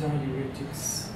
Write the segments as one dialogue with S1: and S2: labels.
S1: Diuretics.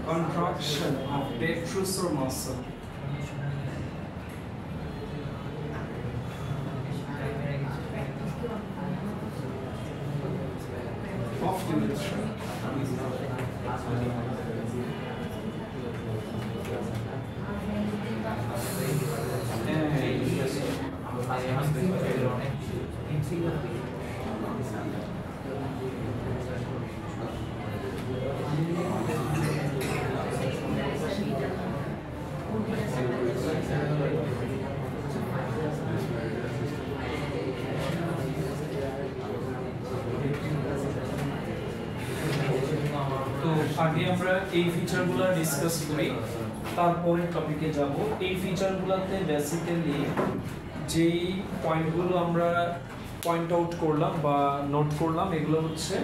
S1: Contraction of detrusor muscle. আগে আমরা এই ফিচারগুলো ডিসকাস করি, তারপরে টপিকে যাব। এই ফিচারগুলোতে বেসিক্যালি যেই পয়েন্টগুলো আমরা পয়েন্ট আউট করলাম বা নোট করলাম এগুলো হচ্ছে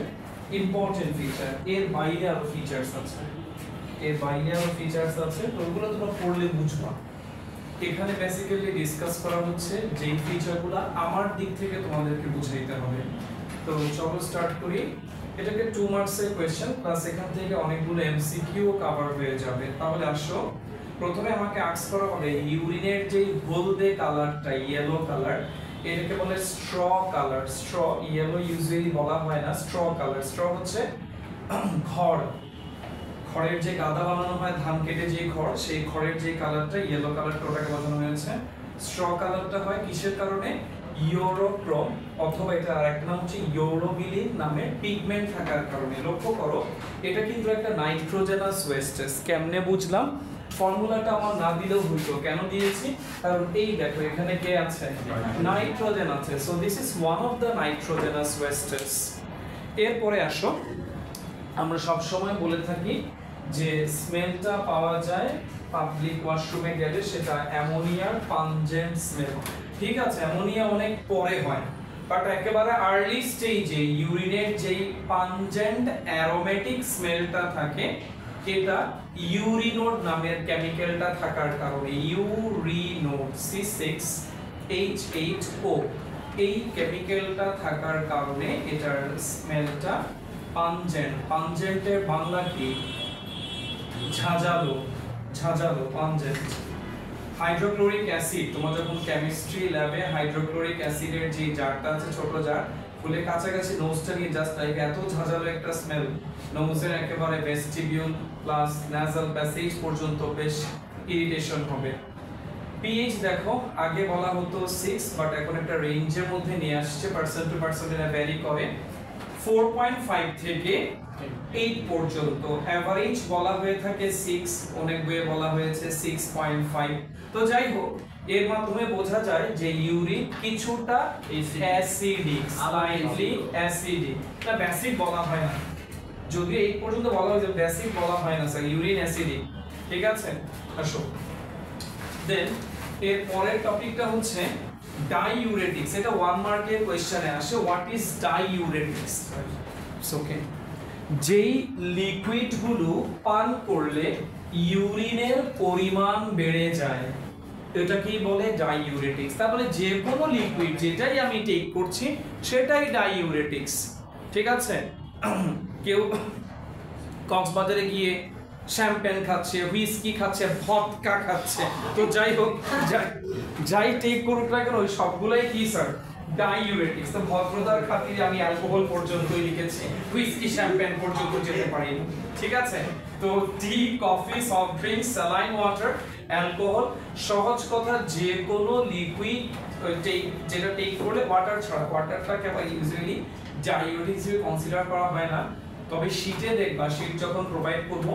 S1: ইম্পর্টেন্ট ফিচার। এর বাইরে আরো ফিচার্স আছে, তো ওগুলো তোমরা পড়লে বুঝবা। এখানে বেসিক্যালি ডিসকাস করা হচ্ছে যেই ফিচারগুলো আমার দিক থেকে তোমাদেরকে বুঝাইতে হবে। তো চলো স্টার্ট করি। এটাকে 2 মার্কসের কোশ্চেন প্লাস এখান থেকে অনেকগুলো এমসিকিউ কভার হয়ে যাবে। তাহলে আসো, প্রথমে আমাকে আস্ক করা হবে ইউরিনের যে হলদে কালারটা, ইয়েলো কালার, এটাকে বলে straw colour. Straw, yellow usually বলা হয় না, স্ট্র কালার। স্ট্র হচ্ছে খড়ের যে গাদা বানানো হয় ধান কেটে যে খড়, সেই খড়ের যে কালারটা, ইয়েলো কালারটা, ওটাকে বোঝানো হয়েছে। স্ট্র কালারটা হয় কিসের কারণে? ইউরোক্রোম, অথবা এটা আরেকটা নাম হচ্ছে ইউরোবিলিন নামে পিগমেন্ট থাকার কারণে। লক্ষ্য করো, এটা কিন্তু একটা নাইট্রোজেনাস ওয়েস্টেজ। কেমনে বুঝলাম? ফর্মুলাটা আমার না দিলেও হইতো। কেন দিয়েছি? কারণ এই দেখো এখানে কে আছে? নাইট্রোজেন আছে। So this is one of the nitrogenous wastage. এরপরে আসো, আমরা সব সময় বলে থাকি যে স্মেলটা পাওয়া যায় পাবলিক ওয়াশরুমে গেলে, সেটা অ্যামোনিয়ার পাঞ্জেন্ট স্মেল। ঠিক আছে, অ্যামোনিয়া অনেক পরে হয়, বাট একেবারে আর্লি স্টেজে ইউরিনের যেই পাঞ্জেন্ট অ্যারোমেটিক স্মেলটা থাকে, এটা ইউরিনোড নামের কেমিক্যালটা থাকার কারণে, ইউরিনোড C6H8O, এই কেমিক্যালটা থাকার কারণে এটার স্মেলটা পাঞ্জেন্ট। পাঞ্জেন্টের বাংলা কি? ঝাঁঝালো, পাঞ্জেন্ট। হাইড্রোক্লোরিক অ্যাসিড, তোমার যখন কেমিস্ট্রি ল্যাবে হাইড্রোক্লোরিক অ্যাসিডের যে জারটা আছে, ছোট জার, ফুলে কাছাকাছি নোজটা নিয়ে জাস্ট লাইক এত ঝাঁঝালো একটা স্মেল, নোজের একেবারে ভেস্টিবিউল প্লাস নাসাল প্যাসেজ পর্যন্ত বেশ ইরিটেশন হবে। পিএইচ দেখো, আগে বলা হতো 6, বাট এখন একটা রেঞ্জের মধ্যে নিয়ে আসছে, পার্সেন্ট টু পার্সেন্ট এটা ভ্যারি করে। 4.5 থেকে 8 পর্যন্ত এভারেজ বলা হয়ে থাকে 6, অনেক বইয়ে বলা হয়েছে 6.5। তো যাই হোক, এর মাধ্যমে বোঝা যায় যে ইউরিন কিছুটা অ্যাসিডিক, স্লাইটলি অ্যাসিডিক। না, বেসিক বলা হয় না, যদি এই পর্যন্ত বলা হয় যে বেসিক বলা হয় না স্যার, ইউরিন অ্যাসিডিক। ঠিক আছে, আসো দেন এর পরের টপিকটা হচ্ছে ডাইউরেটিক্স। এটা 1 মার্কের কোশ্চেনে আসে। What is diuretics? ওকে, যেই লিকুইডগুলো পান করলে ইউরিনের পরিমাণ বেড়ে যায়, এটা কি বলে? ডাইউরেটিক্স। তাহলে যে কোনো লিকুইড যেটাই আমি টেক করছি সেটাই ডাইউরেটিক্স। ঠিক আছে, কেউ কক্সবাজারে গিয়ে শ্যাম্পেন খাচ্ছে, হুইস্কি খাচ্ছে, ভদকা খাচ্ছে, তো যাই হোক, যাই টেক করুক না কেন, ওই সবগুলাই কি স্যার? ডাইউরেটিক্স। তো ভদ্রতার খাতিরে আমি অ্যালকোহল পর্যন্তই লিখেছি, হুইস্কি শ্যাম্পেন পর্যন্ত যেতে পারি না। ঠিক আছে, তো tea, coffee, soft drinks, saline water, alcohol, সহজ কথা যে কোনো লিকুইড যেটা টেক করলে, ওয়াটার ছাড়া, ওয়াটারটাকে আবার ইউজুয়ালি ডাইউরেটিক হিসেবে কনসিডার করা হয় না। তবে শীটে দেখবা, শীট যখন প্রোভাইড করবো,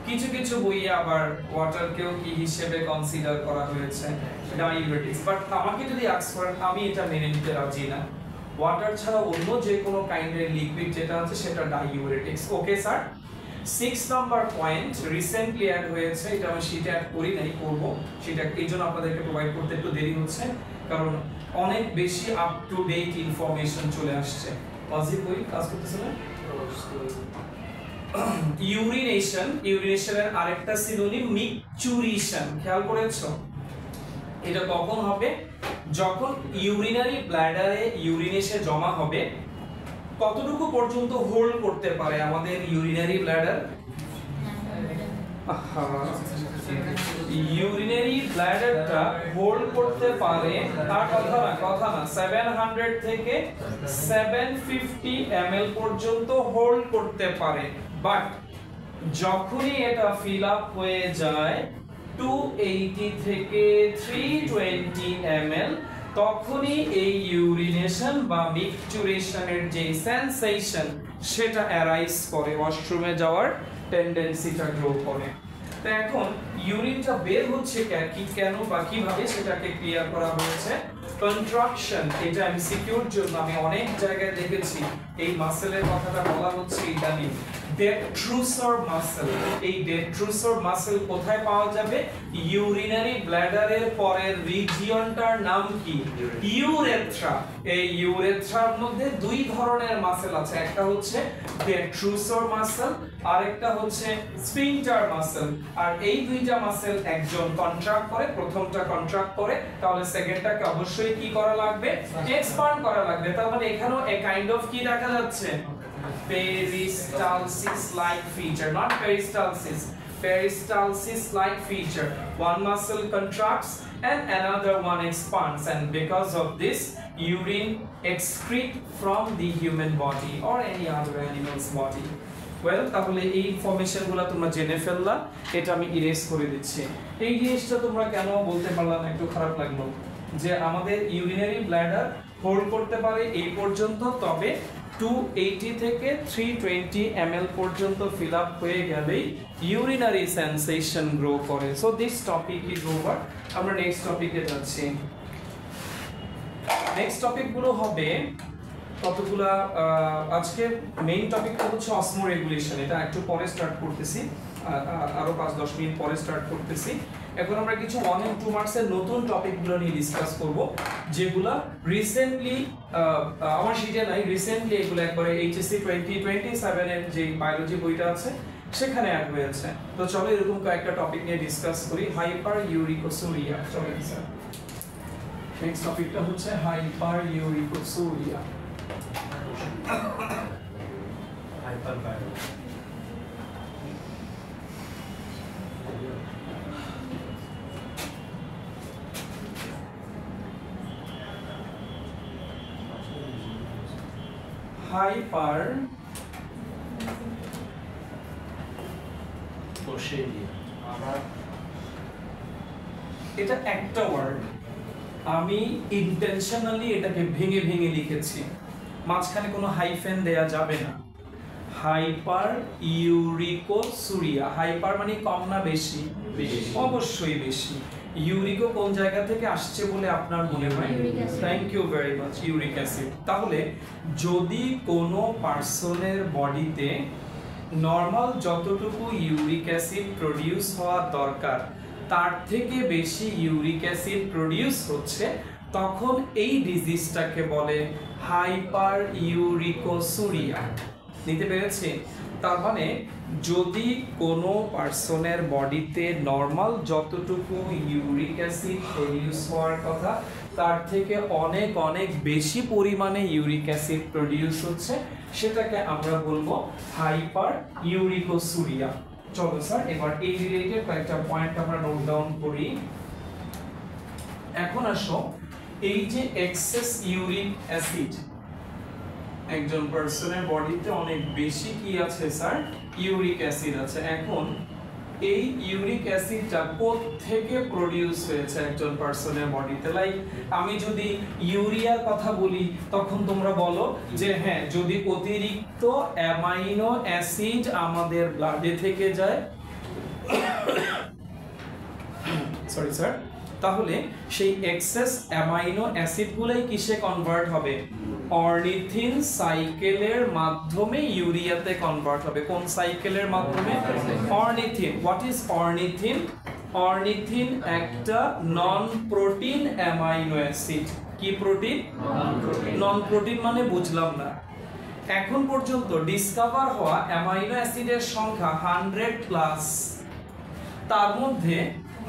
S1: কিছু কিছু বইয়ে আবার ওয়াটারকেও কি হিসেবে কনসিডার করা হয়েছে ডাইউরেটিক্স। বাট আমাকে যদি আস্ক করেন, আমি এটা মেনে নিতে রাজি না। ওয়াটার ছাড়া অন্য যে কোনো কাইন্ডের লিকুইড যেটা আছে সেটা diuretics. Okay sir. 6 number point recently add হয়েছে, এটা আমি শীটে অ্যাড করি নাই, করবো সেটা, এই জন্য আপনাদেরকে প্রোভাইড করতে একটু দেরি হচ্ছে, কারণ অনেক বেশি আপ টু ডেট ইনফরমেশন চলে আসছে। ওয়াজিব বই কাজ করতেছে না? ইউরিনেশন, ইউরিনেশনের আরেকটা সিনোনিম মিকচুরেশন। খেয়াল করেছো? এটা কখন হবে? যখন ইউরিনারি ব্ল্যাডারে ইউরিন এসে জমা হবে, কতটুকু পর্যন্ত হোল্ড করতে পারে আমাদের ইউরিনারি ব্ল্যাডার? ইউরিনারি ব্ল্যাডারটা হোল্ড করতে পারে, তার কথা না 700 থেকে 750 ml পর্যন্ত হোল্ড করতে পারে। বাট যখনই এটা ফিল আপ হয়ে যায় 280 থেকে 320 ml, তখনই এই ইউরিনেশন বা মিকচুরেশনের যে সেন্সেশন সেটা অ্যারাইজ করে, ওয়াশরুমে যাওয়ার টেন্ডেন্সিটা গ্রো করে। তো এখন ইউরিনটা বের হচ্ছে কি, কেন বা কিভাবে, সেটাকে ক্লিয়ার করা হয়েছে। কন্ট্রাকশন, এটা এমসিকিউর জন্য আমি অনেক জায়গায় দেখেছি এই মাসেলের কথাটা বলা হচ্ছে ইদানিং। ডেট্রুসর মাসল। এই ডেট্রুসর মাসল কোথায় পাওয়া যাবে? ইউরিনারি ব্ল্যাডারের পরের রিজিয়নটার নাম কি? ইউরেথ্রা। এই ইউরেথ্রার মধ্যে দুই ধরনের মাসল আছে, একটা হচ্ছে ডেট্রুসর মাসল আর একটা হচ্ছে স্ফিংটার মাসল। আর এই দুইটা মাসল একজন কন্ট্রাক্ট করে, প্রথমটা কন্ট্রাক্ট করে, তাহলে সেকেন্ডটাকে অবশ্যই কি করা লাগবে? এক্সপান্ড করা লাগবে। তার মানে এখানেও এ কাইন্ড অফ কি দেখা যাচ্ছে? peristalsis like feature, not peristalsis, peristalsis like feature. One muscle contracts and another one expands, and because of this urine excrete from the human body or any other animal's body. Well, তাহলে এই ইনফরমেশনগুলো তোমরা জেনে ফেললা, এটা আমি erase করে দিচ্ছি। এই জিনিসটা তোমরা কেন বলতে পারলা না, একটু খারাপ লাগলো যে আমাদের ইউরিনারি ব্ল্যাডার হোল্ড করতে পারে এই পর্যন্ত, তবে 280 থেকে 320 ml পর্যন্ত ফিল আপ হয়ে গেলেই ইউরিনারি সেন্সেশন গ্রো করে। So this topic is over. আমরা নেক্সট টপিকে যাচ্ছি। নেক্সট টপিকগুলো হবে কতগুলা, আজকে মেইন টপিকটা হচ্ছে অসমো রেগুলেশন। এটা একটু পরে স্টার্ট করতেছি, আরো 5-10 মিনিট পরে স্টার্ট করতেছি। এখন আমরা কিছু 1 and 2 মার্কসের নতুন টপিকগুলো নিয়ে ডিসকাস করব, যেগুলা রিসেন্টলি আমার শিটে নাই, রিসেন্টলি এগুলো একবারে এইচএসসি 2027 এর যে বায়োলজি বইটা আছে সেখানে অ্যাড হয়েছে। তো চলো এরকম কয়েকটা টপিক নিয়ে ডিসকাস করি। হাইপার ইউরিকোসুরিয়া। চলেন স্যার, নেক্সট টপিকটা হচ্ছে হাইপার ইউরিকোসুরিয়া।
S2: হাইপার বায়ো
S1: হাইপার এটা একটা ওয়ার্ড, আমি ইন্টেনশনালি এটাকে ভেঙে ভেঙে লিখেছি, মাঝখানে কোনো হাইফেন দেয়া যাবে না। হাইপার ইউরিকোসুরিয়া। হাইপার মানে কম না বেশি? অবশ্যই বেশি। ইউরিকো কোন জায়গা থেকে আসছে বলে আপনার মনে হয়? Thank you very much, uric acid. তাহলে যদি কোনো পার্সনের বডিতে নর্মাল যতটুকু ইউরিক অ্যাসিড প্রডিউস হওয়া দরকার তার থেকে বেশি ইউরিক অ্যাসিড প্রডিউস হচ্ছে, তখন এই ডিজিজটাকে বলে হাইপার ইউরিকোসুরিয়া। নিতে পেরেছি? তার মানে যদি কোনো পার্সনের বডিতে নর্মাল যতটুকু ইউরিক অ্যাসিড প্রডিউস হওয়ার কথা তার থেকে অনেক অনেক বেশি পরিমাণে ইউরিক অ্যাসিড প্রডিউস হচ্ছে, সেটাকে আমরা বলবো হাইপার ইউরিকোসুরিয়া। চলো স্যার এবার এই রিলেটেড কয়েকটা পয়েন্ট আমরা নোট ডাউন করি। এখন আসো, এই যে এক্সেস ইউরিক অ্যাসিড, একজন পার্সনের বডিতে অনেক বেশি কি আছে স্যার? ইউরিক অ্যাসিড আছে। এখন এই ইউরিক অ্যাসিডটা কোত্থেকে প্রডিউস হয়েছে একজন পার্সনের বডিতে? লাইক আমি যদি ইউরিয়ার কথা বলি তখন তোমরা বলো যে হ্যাঁ, যদি অতিরিক্ত অ্যামাইনো অ্যাসিড আমাদের ব্লাডে থেকে যায়, সরি স্যার, তাহলে সেই এক্সেস অ্যামাইনো অ্যাসিডগুলোই কিসে কনভার্ট হবে? অর্নিথিন সাইকেলের মাধ্যমে ইউরিয়াতে কনভার্ট হবে। কোন সাইকেলের মাধ্যমে? Ornithine. What is ornithine? Ornithine একটা নন প্রোটিন অ্যামাইনো অ্যাসিড। কি প্রোটিন? নন প্রোটিন মানে বুঝলাম না। এখন পর্যন্ত ডিসকভার হওয়া অ্যামাইনো অ্যাসিডের সংখ্যা 100+, তার মধ্যে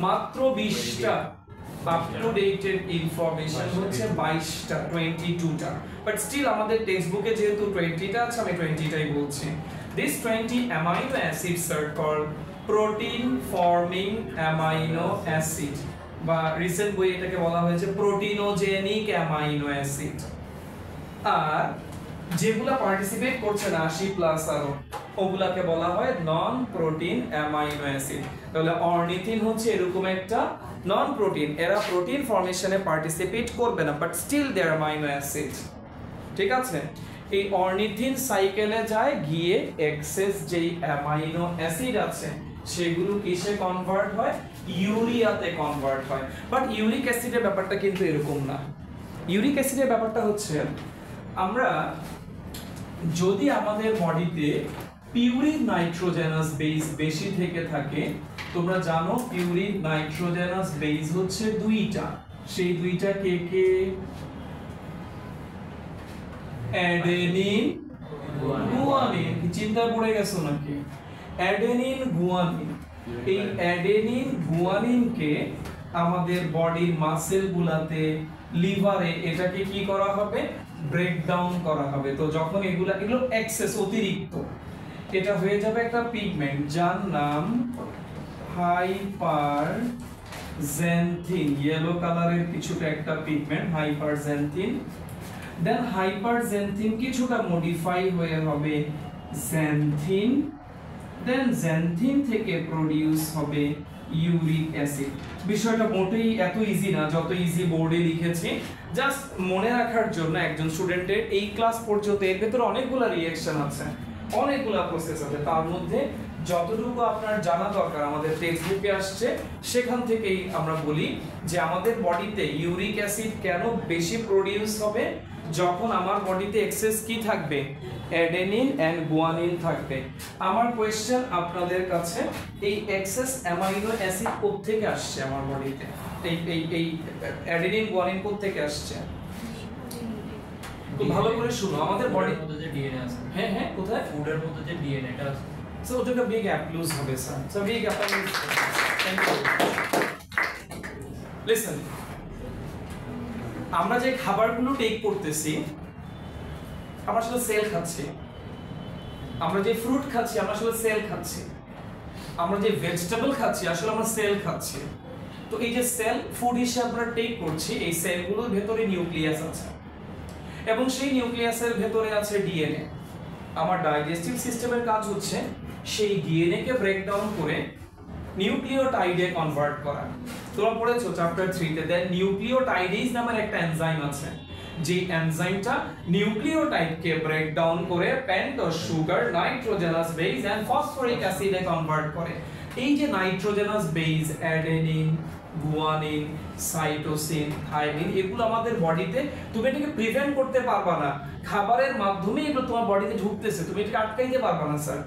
S1: মাত্র 20টা আপ টু ডেটেড ইনফরমেশন হচ্ছে 22টা, 22টা। বাট স্টিল আমাদের টেক্সট বুকে যেহেতু 20টা আছে, আমি 20টাই বলছি। This 20 amino acids are called protein forming amino acid, বা রিসেন্ট বই এটাকে বলা হয়েছে প্রোটিনোজেনিক অ্যামাইনো অ্যাসিড। আর যেগুলা পার্টিসিপেট করছে না 80+ আরো, ওগুলাকে বলা হয় নন প্রোটিন অ্যামাইনো অ্যাসিড। তাহলে অর্নিথিন হচ্ছে এরকম একটা নন প্রোটিন, এরা প্রোটিন ফর্মেশনে পার্টিসিপেট করবে না, but still they are amino acid. ঠিক আছে? এই অর্নিথিন সাইকেলে যায়, গিয়ে এক্সেস যেই অ্যামাইনো অ্যাসিড আছে সেগুলো কিসে কনভার্ট হয়? ইউরিয়াতে কনভার্ট হয়। বাট ইউরিক অ্যাসিডের ব্যাপারটা কিন্তু এরকম না। ইউরিক অ্যাসিডের ব্যাপারটা হচ্ছে, আমরা যদি আমাদের বডিতে পিউরিন নাইট্রোজেনাস বেস বেশি থেকে থাকে, তোমরা জানো পিউরিন নাইট্রোজেনাস বেস হচ্ছে দুইটা, সেই দুইটা কে কে? Adenine guanine. চিন্তা পড়ে গেছো নাকি? অ্যাডেনিন গুয়ানিন, এই অ্যাডেনিন গুয়ানিনকে আমাদের বডির মাসেল গুলাতে, লিভারে এটাকে কি করা হবে? ব্রেক ডাউন করা হবে। তো যখন এগুলো এক্সেস অতিরিক্ত, এটা হয়ে যাবে একটা পিগমেন্ট যার নাম হাইপারজেন্থিন, ইয়েলো কালারের কিছুটা একটা পিগমেন্ট হাইপারজেন্থিন। দেন হাইপারজেন্থিন কিছুটা মডিফাই হয়ে হবে জ্যান্থিন, দেন জ্যান্থিন থেকে প্রোডিউস হবে ইউরিক অ্যাসিড। বিষয়টা মোটেই এত ইজি না যত ইজি বোর্ডে লিখেছি, জাস্ট মনে রাখার জন্য একজন স্টুডেন্টের এই ক্লাস পর্যন্ত এর ভেতরে অনেকগুলো রিঅ্যাকশন আছে, অনেকগুলো প্রসেস আছে, তার মধ্যে যতটুকু আপনার জানা দরকার আমাদের টেক্সট বুকে আসছে সেখান থেকেই আমরা বলি যে আমাদের বডিতে ইউরিক অ্যাসিড কেন বেশি প্রোডিউস হবে? যখন আমার বডিতে এক্সেস কি থাকবে? অ্যাডেনিন এন্ড গুয়ানিন থাকবে। আমার কোশ্চেন আপনাদের কাছে, এই এক্সেস অ্যামাইনো অ্যাসিড কোথা থেকে আসছে আমার বডিতে? এই অ্যাডেনিন গুয়ানিন কোথা থেকে আসছে? তো ভালো করে শুনো, আমাদের বডির
S2: মধ্যে যে ডিএনএ আছে,
S1: হ্যাঁ হ্যাঁ, কোথায়?
S2: ফুডের মধ্যে যে ডিএনএটা আছে,
S1: সো ওটা বিগ অ্যাপ্লুজ হবে sir. So big applause. Thank you. Listen, আমরা যে খাবারগুলো টেক করতেছি, আমরা আসলে সেল খাচ্ছি। আমরা যে ফ্রুট খাচ্ছি, আমরা আসলে সেল খাচ্ছি। আমরা যে ভেজিটেবল খাচ্ছি, আসলে আমরা সেল খাচ্ছি। তো এই যে সেল ফুড হিসেবে আমরা টেক করছি, এই সেলগুলোর ভেতরে নিউক্লিয়াস আছে এবং সেই নিউক্লিয়াসের ভেতরে আছে ডিএনএ। আমার ডাইজেস্টিভ সিস্টেমের কাজ হচ্ছে সেই ডিএনএ কে ব্রেক ডাউন করে নিউক্লিওটাইডে কনভার্ট করা। তোমরা পড়েছো চ্যাপ্টার 3 তে, দেন নিউক্লিওটাইডেজ নামের একটা এনজাইম আছে, যে এনজাইমটা নিউক্লিওটাইডকে ব্রেক ডাউন করে pentose sugar, nitrogenous base and phosphoric অ্যাসিডে কনভার্ট করে। এই যে nitrogenous base, adenine, guanine, cytosine, thymine, এগুলো আমাদের বডিতে, তুমি এটাকে প্রিভেন্ট করতে পারবা না, খাবারের মাধ্যমে এগুলো তোমার বডিতে ঢুকতেছে, তুমি এটাকে আটকাইতে পারবা না স্যার।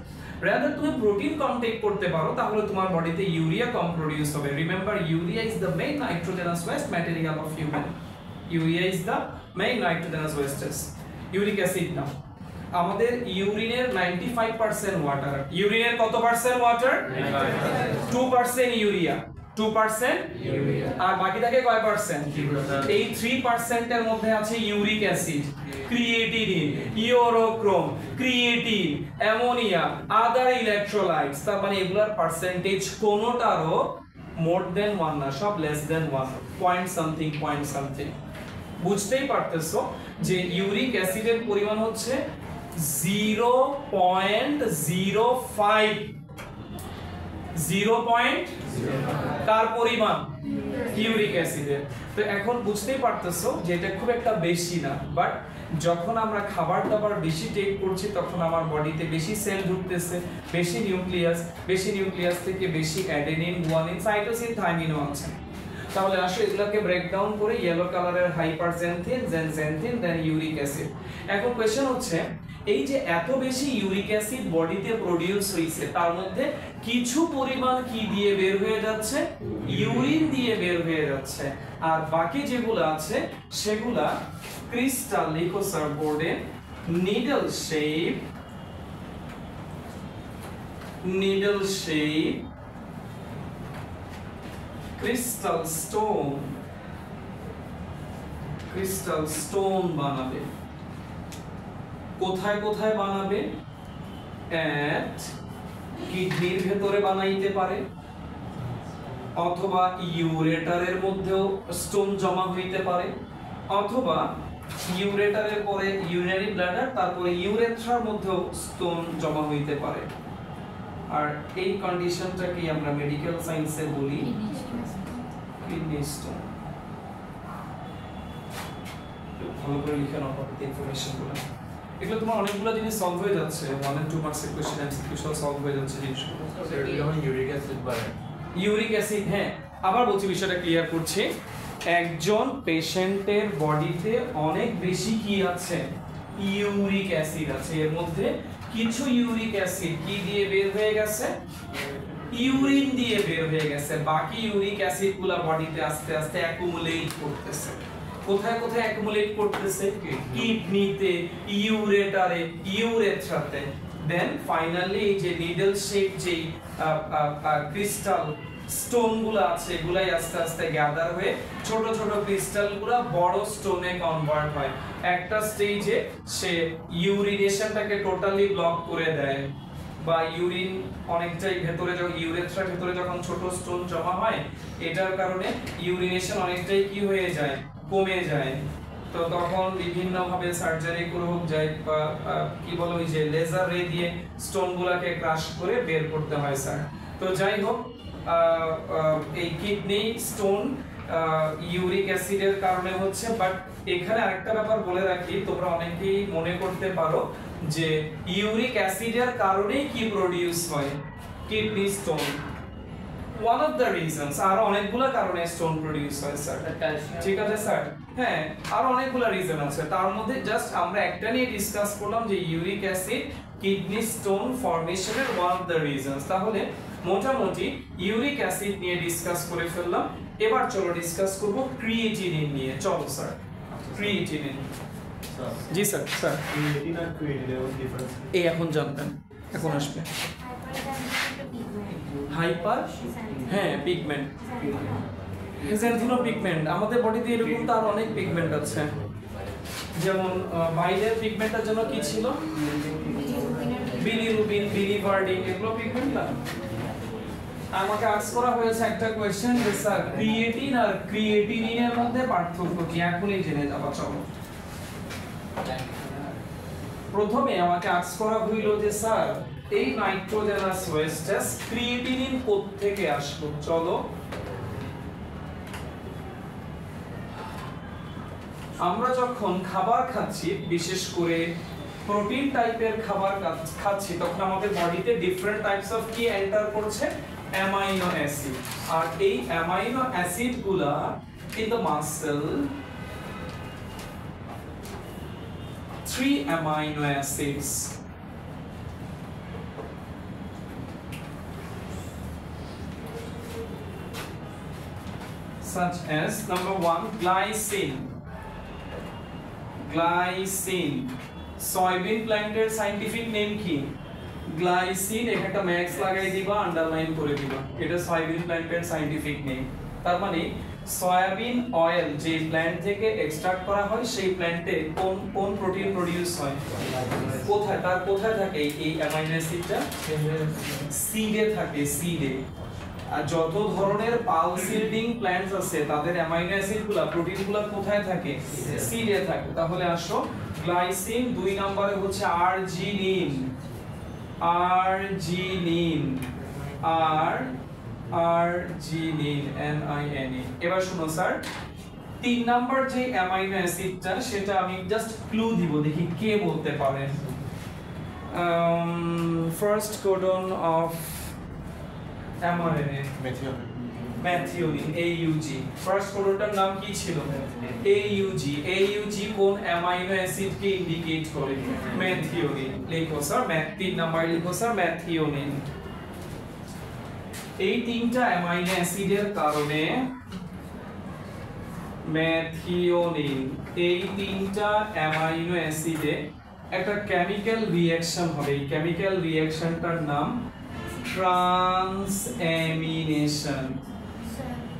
S1: রাদার তুমি প্রোটিন কম টেক করতে পারো, তাহলে তোমার বডিতে ইউরিয়া কম প্রোডিউস হবে। Remember, urea is the main nitrogenous waste material of human. Urea is the main nitrogenous wastes. Uric acid now, আমাদের ইউরিনের 95% ওয়াটার। ইউরিনের কত পার্সেন্ট ওয়াটার? 2% ইউরিয়া, 2% ইউরিয়া, আর বাকি থাকে কয় পার্সেন্ট? এই 3% এর মধ্যে আছে uric acid, creatinine, urochrome, creatine, ammonia, other electrolytes. তার মানে এগুলার পার্সেন্টেজ কোনোটারও মোর দেন 1 না, সব লেস দেন 1, পয়েন্ট সামথিং। বুঝতেই পারতেছো যে ইউরিক অ্যাসিডের পরিমাণ হচ্ছে 0.05, 0.05 কার পরিমাণ? ইউরিক অ্যাসিডের। তো এখন বুঝতেই পারতেছো যে এটা খুব একটা বেশি না, বাট যখন আমরা খাবার দাবার বেশি টেক করছি তখন আমার বডিতে বেশি সেল ঢুকতেছে, বেশি নিউক্লিয়াস থেকে বেশি অ্যাডেনিন, গুয়ানিন, সাইটোসিন, থাইমিনও আছে। তাহলে আসলে এগুলোকে ব্রেকডাউন করে ইয়েলো কালারের হাইপারজেন্থিন, জ্যান্থিন, দেন ইউরিক অ্যাসিড। এখন কোশ্চেন হচ্ছে, এই যে এত বেশি ইউরিক অ্যাসিড বডিতে প্রোডিউস হইছে, তার মধ্যে কিছু পরিমাণ কি দিয়ে বের হয়ে যাচ্ছে? ইউরিন দিয়ে বের হয়ে যাচ্ছে, আর বাকি যেগুলো আছে সেগুলা ক্রিস্টাল, লিখো স্যার বোর্ডে, নিডল শেপ ক্রিস্টাল স্টোন বানাবে। কোথায় কোথায় বানাবে? এট কিডনির ভেতরে বানাইতে পারে, অথবা ইউরেটারের মধ্যেও স্টোন জমা হইতে পারে, অথবা ইউরেটারের পরে ইউরিনারি ব্লাডার, তারপরে ইউরেথ্রার মধ্যেও স্টোন জমা হইতে পারে। আর এই কন্ডিশনটাকে আমরা মেডিকেল সায়েন্সে বলি কিডনি স্টোন। ভালো করে লিখে নাও ইনফরমেশনগুলো। এগুলো তোমার অনেকগুলো জিনিস সলভ হয়ে যাচ্ছে, 1 and 2 মার্কসের কোশ্চেন এমসিকিউ সব সলভ হয়ে যাচ্ছে জিনিসগুলো।
S2: ইউরিক অ্যাসিড বাড়ে,
S1: ইউরিক অ্যাসিড, হ্যাঁ আবার বলছি, বিষয়টা ক্লিয়ার করছি। একজন পেশেন্টের বডিতে অনেক বেশি কি আছে? ইউরিক অ্যাসিড আছে। এর মধ্যে কিছু ইউরিক অ্যাসিড কি দিয়ে বের হয়ে গেছে, ইউরিন দিয়ে বের হয়ে গেছে, বাকি ইউরিক অ্যাসিড গুলা বডিতে আস্তে আস্তে অ্যাকুমুলেট করতেছে। কোথায় কোথায় অ্যাকুমুলেট করতেছে, কিডনিতে, ইউরেটারে, ইউরেথ্রাতে। দেন ফাইনালি এই যে নিডল শেপ যেই ক্রিস্টাল স্টোন গুলো আছে এগুলাই আস্তে আস্তে গ্যাদার হয়ে ছোট ছোট ক্রিস্টাল গুলো বড় স্টোনে কনভার্ট হয়। একটা স্টেজে সে ইউরিনেশনটাকে টোটালি ব্লক করে দেয়, বা ইউরিন অনেকটাই ভেতরে যখন ইউরেথ্রার ভেতরে যখন ছোট স্টোন জমা হয় এটার কারণে ইউরিনেশন অনেকটাই কি হয়ে যায়, কমে যায়। তো তখন বিভিন্ন ভাবে সার্জারি করে হোক যায় বা কি বলে ওই যে লেজার রে দিয়ে স্টোন গুলাকে ক্রাশ করে বের করতে হয় স্যার। তো যাই হোক এই কিডনি স্টোন ইউরিক অ্যাসিডের কারণে হচ্ছে। বাট এখানে আরেকটা ব্যাপার বলে রাখি, তোমরা অনেকেই মনে করতে পারো যে ইউরিক অ্যাসিডের কারণেই কি প্রোডিউস হয় kidney stone. One of the reasons, আর অনেকগুলো কারণে স্টোন প্রোডিউস হয় স্যার। ঠিক আছে স্যার, হ্যাঁ আর অনেকগুলো রিজন আছে, তার মধ্যে জাস্ট আমরা একটা নিয়ে ডিসকাস করলাম যে ইউরিক অ্যাসিড কিডনি স্টোন ফর্মেশনের ওয়ান অফ দ্য রিজনস। তাহলে মোটামুটি ইউরিক অ্যাসিড নিয়ে ডিসকাস করে ফেললাম। এবার চলো ডিসকাস করব ক্রিয়েটিনিন নিয়ে। চলো স্যার, ক্রিয়েটিনিন। জি স্যার। স্যার
S3: ক্রিয়েটিন আর ক্রিয়েটিনের মধ্যে ডিফারেন্স
S1: এই এখন জানবেন, এখন আসবে। হাইপার, হ্যাঁ পিগমেন্ট, হেক্সানথিনো পিগমেন্ট। আমাদের বডিতে এরকম তো আর অনেক পিগমেন্ট আছে, যেমন বাইরের পিগমেন্টের জন্য কি ছিল, বিলিরুবিন, বিলিভার্ডিন, এগুলো পিগমেন্ট না। আমাকে আস্ক করা হয়েছে একটা কোশ্চেন যে স্যার ক্রিয়েটিন আর ক্রিয়েটিনিনের মধ্যে পার্থক্য কি, এখনই জেনে যাবা। চলো প্রথমে আমাকে আস্ক করা হইল যে স্যার এই নাইট্রোজেনাস ওয়েস্টেস ক্রিয়েটিনিন কোত্থেকে আসলো। চলো আমরা যখন খাবার খাচ্ছি, বিশেষ করে প্রোটিন টাইপের খাবার খাচ্ছি, তখন আমাদের বডিতে ডিফারেন্ট টাইপস অফ কি এন্টার করছে, অ্যামাইনো অ্যাসিড। আর এই অ্যামাইনো অ্যাসিড গুলা in the muscle, 3 amino acids, such as number 1 glycine. Glycine, soybean plant এর সায়েন্টিফিক নেম কি, গ্লাইসিন। এখানটা ম্যাক্স লাগাই দিবা, আন্ডারলাইন করে দিবা, এটা সয়াবিন প্ল্যান্টের সায়েন্টিফিক নেম। তার মানে সয়াবিন অয়েল যে প্ল্যান্ট থেকে এক্সট্রাক্ট করা হয় সেই প্ল্যান্টে কোন কোন প্রোটিন প্রোডিউস হয়, কোথায়, তার কোথায় থাকে এই অ্যামাইনো অ্যাসিডটা, সিডে থাকে, সিডে। আর যত ধরনের পালস ইল্ডিং প্ল্যান্টস আছে তাদের অ্যামাইনো অ্যাসিডগুলো, প্রোটিনগুলো কোথায় থাকে, সিডে থাকে। তাহলে আসো গ্লাইসিন, 2 নম্বরে হচ্ছে আর্জিনিন, আর্জিনিন, আর্জিনিন, NINE। এবার শুনো স্যার, 3 নাম্বার যে অ্যামাইনো অ্যাসিডটা সেটা আমি জাস্ট ক্লু দিব, দেখি কে বলতে পারেন। First codon of mRNA, methionine, AUG। First কোডনটার নাম কি ছিল, AUG। AUG কোন অ্যামাইনো অ্যাসিডকে ইন্ডিকেট করে, ম্যাথিওনিন। লিখো স্যার, 3 নাম্বার লিখো স্যার, ম্যাথিওনিন। এই 3টা অ্যামাইনো অ্যাসিডের কারণে ম্যাথিওনিন, এই 3টা অ্যামাইনো অ্যাসিডে একটা কেমিক্যাল রিঅ্যাকশন হবে। এই কেমিক্যাল রিঅ্যাকশনটার নাম ট্রান্সঅ্যামিনেশন।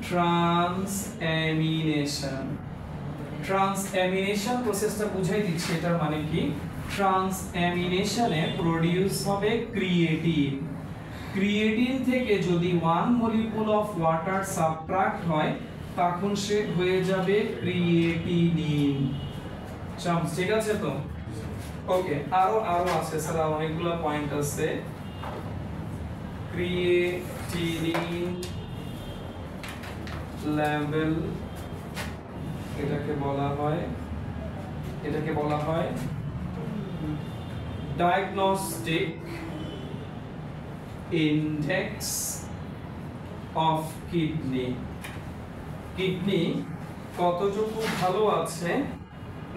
S1: ট্রান্সঅ্যামিনেশন, ট্রান্সঅ্যামিনেশন প্রসেসটা বুঝাই দিচ্ছি। এটার মানে কি, ট্রান্সঅ্যামিনেশনে প্রোডিউস হবে ক্রিয়েটিন। ক্রিয়েটিন থেকে যদি 1 মলিকুল অফ ওয়াটার সাবট্রাক্ট হয় তখন সে হয়ে যাবে ক্রিয়েটিনিন। ঠিক আছে তো? ওকে, আরো আছে স্যার, অনেকগুলো পয়েন্ট আছে। ক্রিয়েটিনিন লেভেল, এটাকে বলা হয় diagnostic index of kidney. Kidney কতটুকু ভালো আছে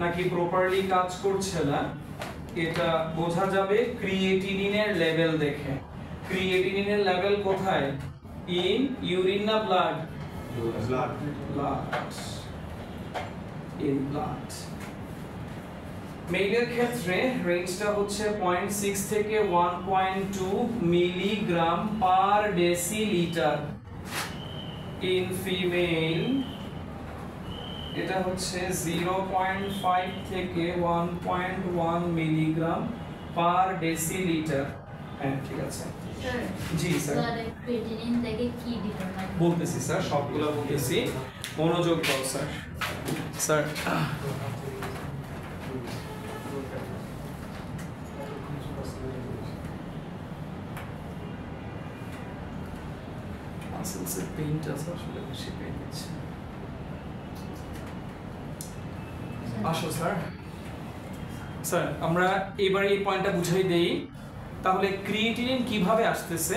S1: নাকি প্রপারলি কাজ করছে না, এটা বোঝা যাবে ক্রিয়েটিনিনের লেভেল দেখে। ক্রিয়েটিনিনের লেভেল কোথায়? ইন ইউরিন না ব্লাড?
S3: Blood.
S1: Blood, in blood. মেইলের ক্ষেত্রে রেঞ্জটা হচ্ছে 0.6 থেকে 1.2 milligram per decilitre. In female এটা হচ্ছে 0.5 থেকে 1.1 মিলিগ্রাম পার ডেসিলিটার। হ্যাঁ ঠিক আছে।
S4: স্যার
S1: জি স্যার
S4: ব্লাডে ক্রিয়েটিনিন থেকে কি ডিটারমাইন?
S1: বলতেছি স্যার, সবগুলো বলতেছি, মনোযোগ দাও স্যার। স্যার মাসেলসের পেইনটা আসলে বেশি পেইন দিচ্ছে। আসো স্যার। স্যার আমরা এবার এই পয়েন্টটা বুঝাই দেই। তাহলে ক্রিয়েটিনিন কিভাবে আসতেছে?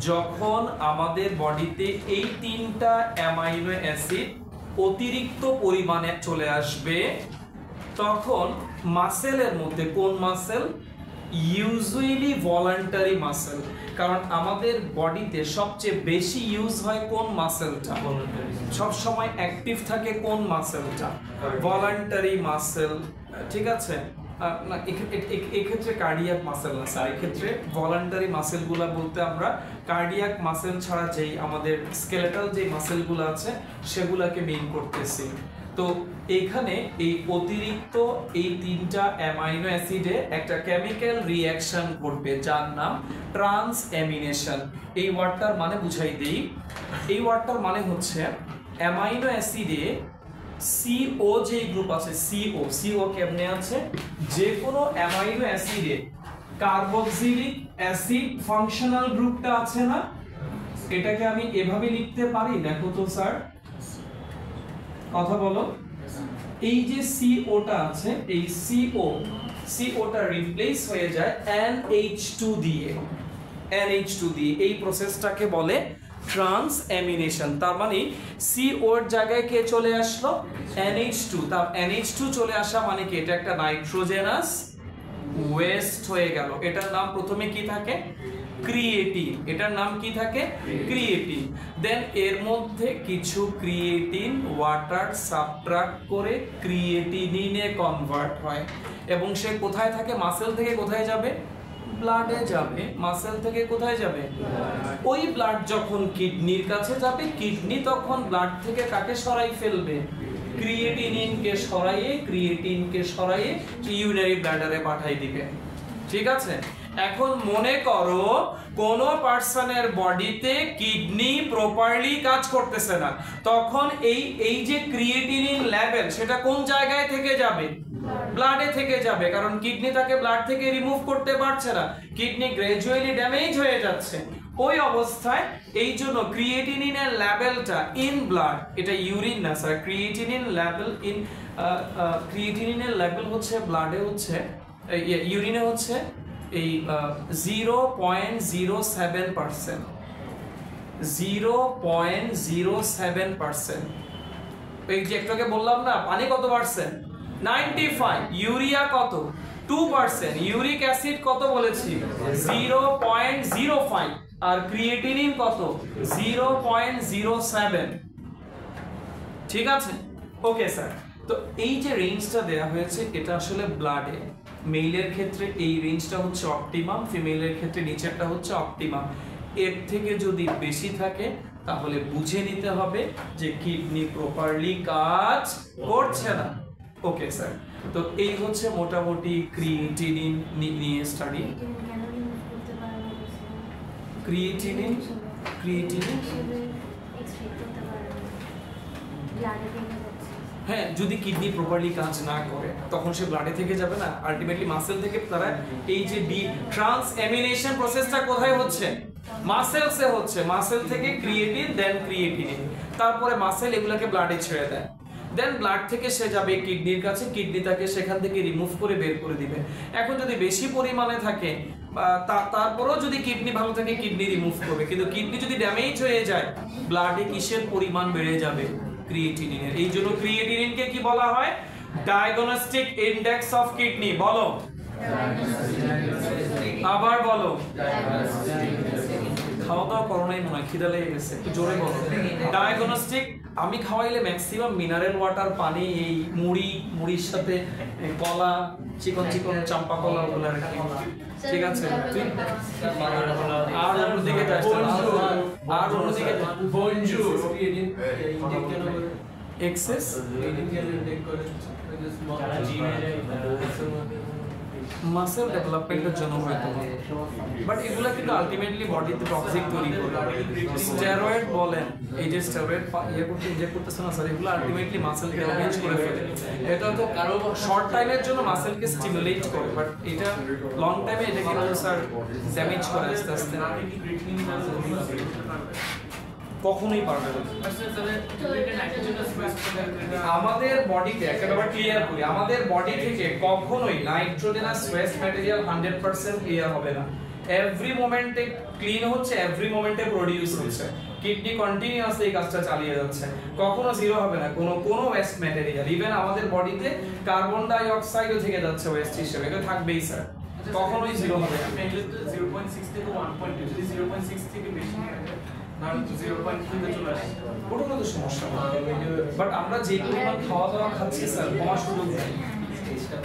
S1: যখন আমাদের বডিতে এই তিনটা অ্যামাইনো অ্যাসিড অতিরিক্ত পরিমাণে চলে আসবে, তখন মাসেলের মধ্যে, কোন মাসেল? Usually voluntary muscle. কারণ আমাদের বডিতে সবচেয়ে বেশি ইউজ হয় কোন মাসেলটা? সব সময় অ্যাক্টিভ থাকে কোন মাসেলটা? Voluntary muscle. ঠিক আছে, না এক্ষেত্রে কার্ডিয়াক মাসেল না স্যার, এক্ষেত্রে ভলান্টারি মাসেলগুলো বলতে আমরা কার্ডিয়াক মাসেল ছাড়া যেই আমাদের স্কেলেটাল যে মাসেলগুলো আছে সেগুলোকে মিন করতেছি। তো এখানে এই অতিরিক্ত এই তিনটা অ্যামাইনো অ্যাসিডে একটা কেমিক্যাল রিঅ্যাকশন ঘটবে যার নাম ট্রান্সঅ্যামিনেশন। এই ওয়ার্ডটার মানে বুঝাই দেই। এই ওয়ার্ডটার মানে হচ্ছে অ্যামাইনো অ্যাসিডে CO যে গ্রুপ আছে, CO কেমনে আছে? যে কোনো অ্যামাইনো অ্যাসিডে কার্বক্সিলিক অ্যাসিড ফাংশনাল গ্রুপটা আছে না, এটাকে আমি এভাবে লিখতে পারি। দেখো তো স্যার, কথা বলো। এই যে COটা আছে, এই COটা রিপ্লেস হয়ে যায় NH2 দিয়ে। এই প্রসেসটাকে বলে ট্রান্সঅ্যামিনেশন। তার মানে CO এর জায়গায় কে চলে আসলো? NH2। তার NH2 চলে আসা মানে কি? এটা একটা নাইট্রোজেনাস ওয়েস্ট হয়ে গেল। এটার নাম প্রথমে কি থাকে? ক্রিয়েটিন। এটার নাম কি থাকে? ক্রিয়েটিন। দেন এর মধ্যে কিছু ক্রিয়েটিন ওয়াটার সাবট্রাক্ট করে ক্রিয়েটিনিনে কনভার্ট হয়, এবং সে কোথায় থাকে? মাসেল থেকে কোথায় যাবে? ব্লাডে যাবে। মাসেল থেকে কোথায় যাবে? ওই ব্লাড যখন কিডনির কাছে যাবে, কিডনি তখন ব্লাড থেকে কাকে সরাই ফেলবে? ক্রিয়েটিনিনকে সরাইয়ে ইউরিনারি ব্লাডারে পাঠাই দিবে। ঠিক আছে, এখন মনে করো কোন পার্সনের বডিতে কিডনি প্রপারলি কাজ করতেছে না, তখন এই যে ক্রিয়েটিনিন লেভেল সেটা কোন জায়গায় থেকে যাবে? ব্লাডে থেকে যাবে, কারণ কিডনি তাকে ব্লাড থেকে রিমুভ করতে পারছে না, কিডনি গ্র্যাজুয়ালি ড্যামেজ হয়ে যাচ্ছে। ওই অবস্থায় এই জন্য ক্রিয়েটিনিনের লেভেলটা ইন ব্লাড, এটা ইউরিন না স্যার, ক্রিয়েটিনিনের লেভেল হচ্ছে ব্লাডে হচ্ছে, ইউরিনে হচ্ছে এই 0.07%। 0.07%। এই যে একটাকে বললাম না পানি কত পার্সেন্ট? 95। ইউরিয়া কত? 2%। ইউরিক অ্যাসিড কত বলেছি? 0.05। আর ক্রিয়েটিনিন কত? 0.07। ঠিক আছে, ওকে স্যার। তো এই যে রেঞ্জটা দেয়া হয়েছে এটা আসলে ব্লাডে। মেইলের ক্ষেত্রে এই রেঞ্জটা হচ্ছে অপটিমাম, ফিমেলের ক্ষেত্রে নিচেরটা হচ্ছে অপটিমাম। এর থেকে যদি বেশি থাকে তাহলে বুঝে নিতে হবে যে কিডনি প্রপারলি কাজ করছে না। ওকে স্যার, তো এই হচ্ছে মোটামুটি ক্রিয়েটিনিন নিয়ে স্টাডি। ক্রিয়েটিনিন হ্যাঁ, যদি কিডনি প্রপারলি কাজ না করে তখন সে ব্লাডে থেকে যাবে না, আলটিমেটলি মাসেল থেকে তারা এই যে ট্রান্সঅ্যামিনেশন প্রসেসটা কোথায় হচ্ছে? মাসেলসে হচ্ছে। মাসেল থেকে ক্রিয়েটিন, দেন ক্রিয়েটিনিন, তারপরে মাসেল এগুলোকে ব্লাডে ছেড়ে দেয়। দেন ব্লাড থেকে সে যাবে কিডনির কাছে, কিডনি তাকে সেখান থেকে রিমুভ করে বের করে দিবে। এখন যদি বেশি পরিমাণে থাকে তারপরেও যদি কিডনি ভালো থাকে কিডনি রিমুভ করবে, কিন্তু কিডনি যদি ড্যামেজ হয়ে যায় ব্লাডে কিসের পরিমাণ বেড়ে যাবে? ক্রিয়েটিনিনের। এই জন্য ক্রিয়েটিনিনকে কি বলা হয়? Diagnostic index of kidney. বলো আবার বলো। খাওয়া দাওয়া করো নাই মনে হয়, খিদা লেগে গেছে, একটু জোরে বলো। ডায়াগনস্টিক আমি খাওয়াইলে ম্যাক্সিমাম মিনারেল ওয়াটার, পানি, এই মুড়ির সাথে কলা, চিকন চাম্পা কলা ওগুলো আর কি। ঠিক আছে, আর অন্যদিকে আর অন্যদিকে এক্সেস মাসেল ডেভেলপমেন্টের জন্য হয়তো, বাট এগুলা কিন্তু আলটিমেটলি বডিতে টক্সিক তৈরি করে। স্টেরয়েড বলেন, এই যে স্টেরয়েড ইনজেক্ট করতেছে না স্যার, এগুলো আলটিমেটলি মাসেলকে ড্যামেজ করে ফেলে। এটা তো কারো শর্ট টাইমের জন্য মাসেলকে স্টিমুলেট করে, বাট এটা লং টাইমে এটা কিন্তু স্যার ড্যামেজ করে আস্তে আস্তে। কখনোই পারবে না। আমাদের বডিতে একটা ব্যাপার ক্লিয়ার করি, আমাদের বডি থেকে কখনোই নাইট্রোজেনাস ওয়েস্ট ম্যাটেরিয়াল 100% ক্লিয়ার হবে না। এভরি মোমেন্টে ক্লিন হচ্ছে, এভরি মোমেন্টে প্রোডিউস হচ্ছে। কিডনি কন্টিনিউয়াসলি এই কাজটা চালিয়ে যাচ্ছে, কখনো জিরো হবে না কোনো ওয়েস্ট ম্যাটেরিয়াল। ইভেন আমাদের বডিতে কার্বন ডাই অক্সাইডও থেকে যাচ্ছে ওয়েস্ট হিসেবে, এটা থাকবেই স্যার, কখনোই জিরো হবে না।
S3: 0.6 থেকে 1.2, যদি 0.6 থেকে বেশি তাহলে 0.2 তে চলে আসে।
S1: ওটা কোনো সমস্যা না, বাট আমরা যে পরিমাণ খাওয়া দাওয়া খাচ্ছি স্যার, কমার সুযোগ নেই।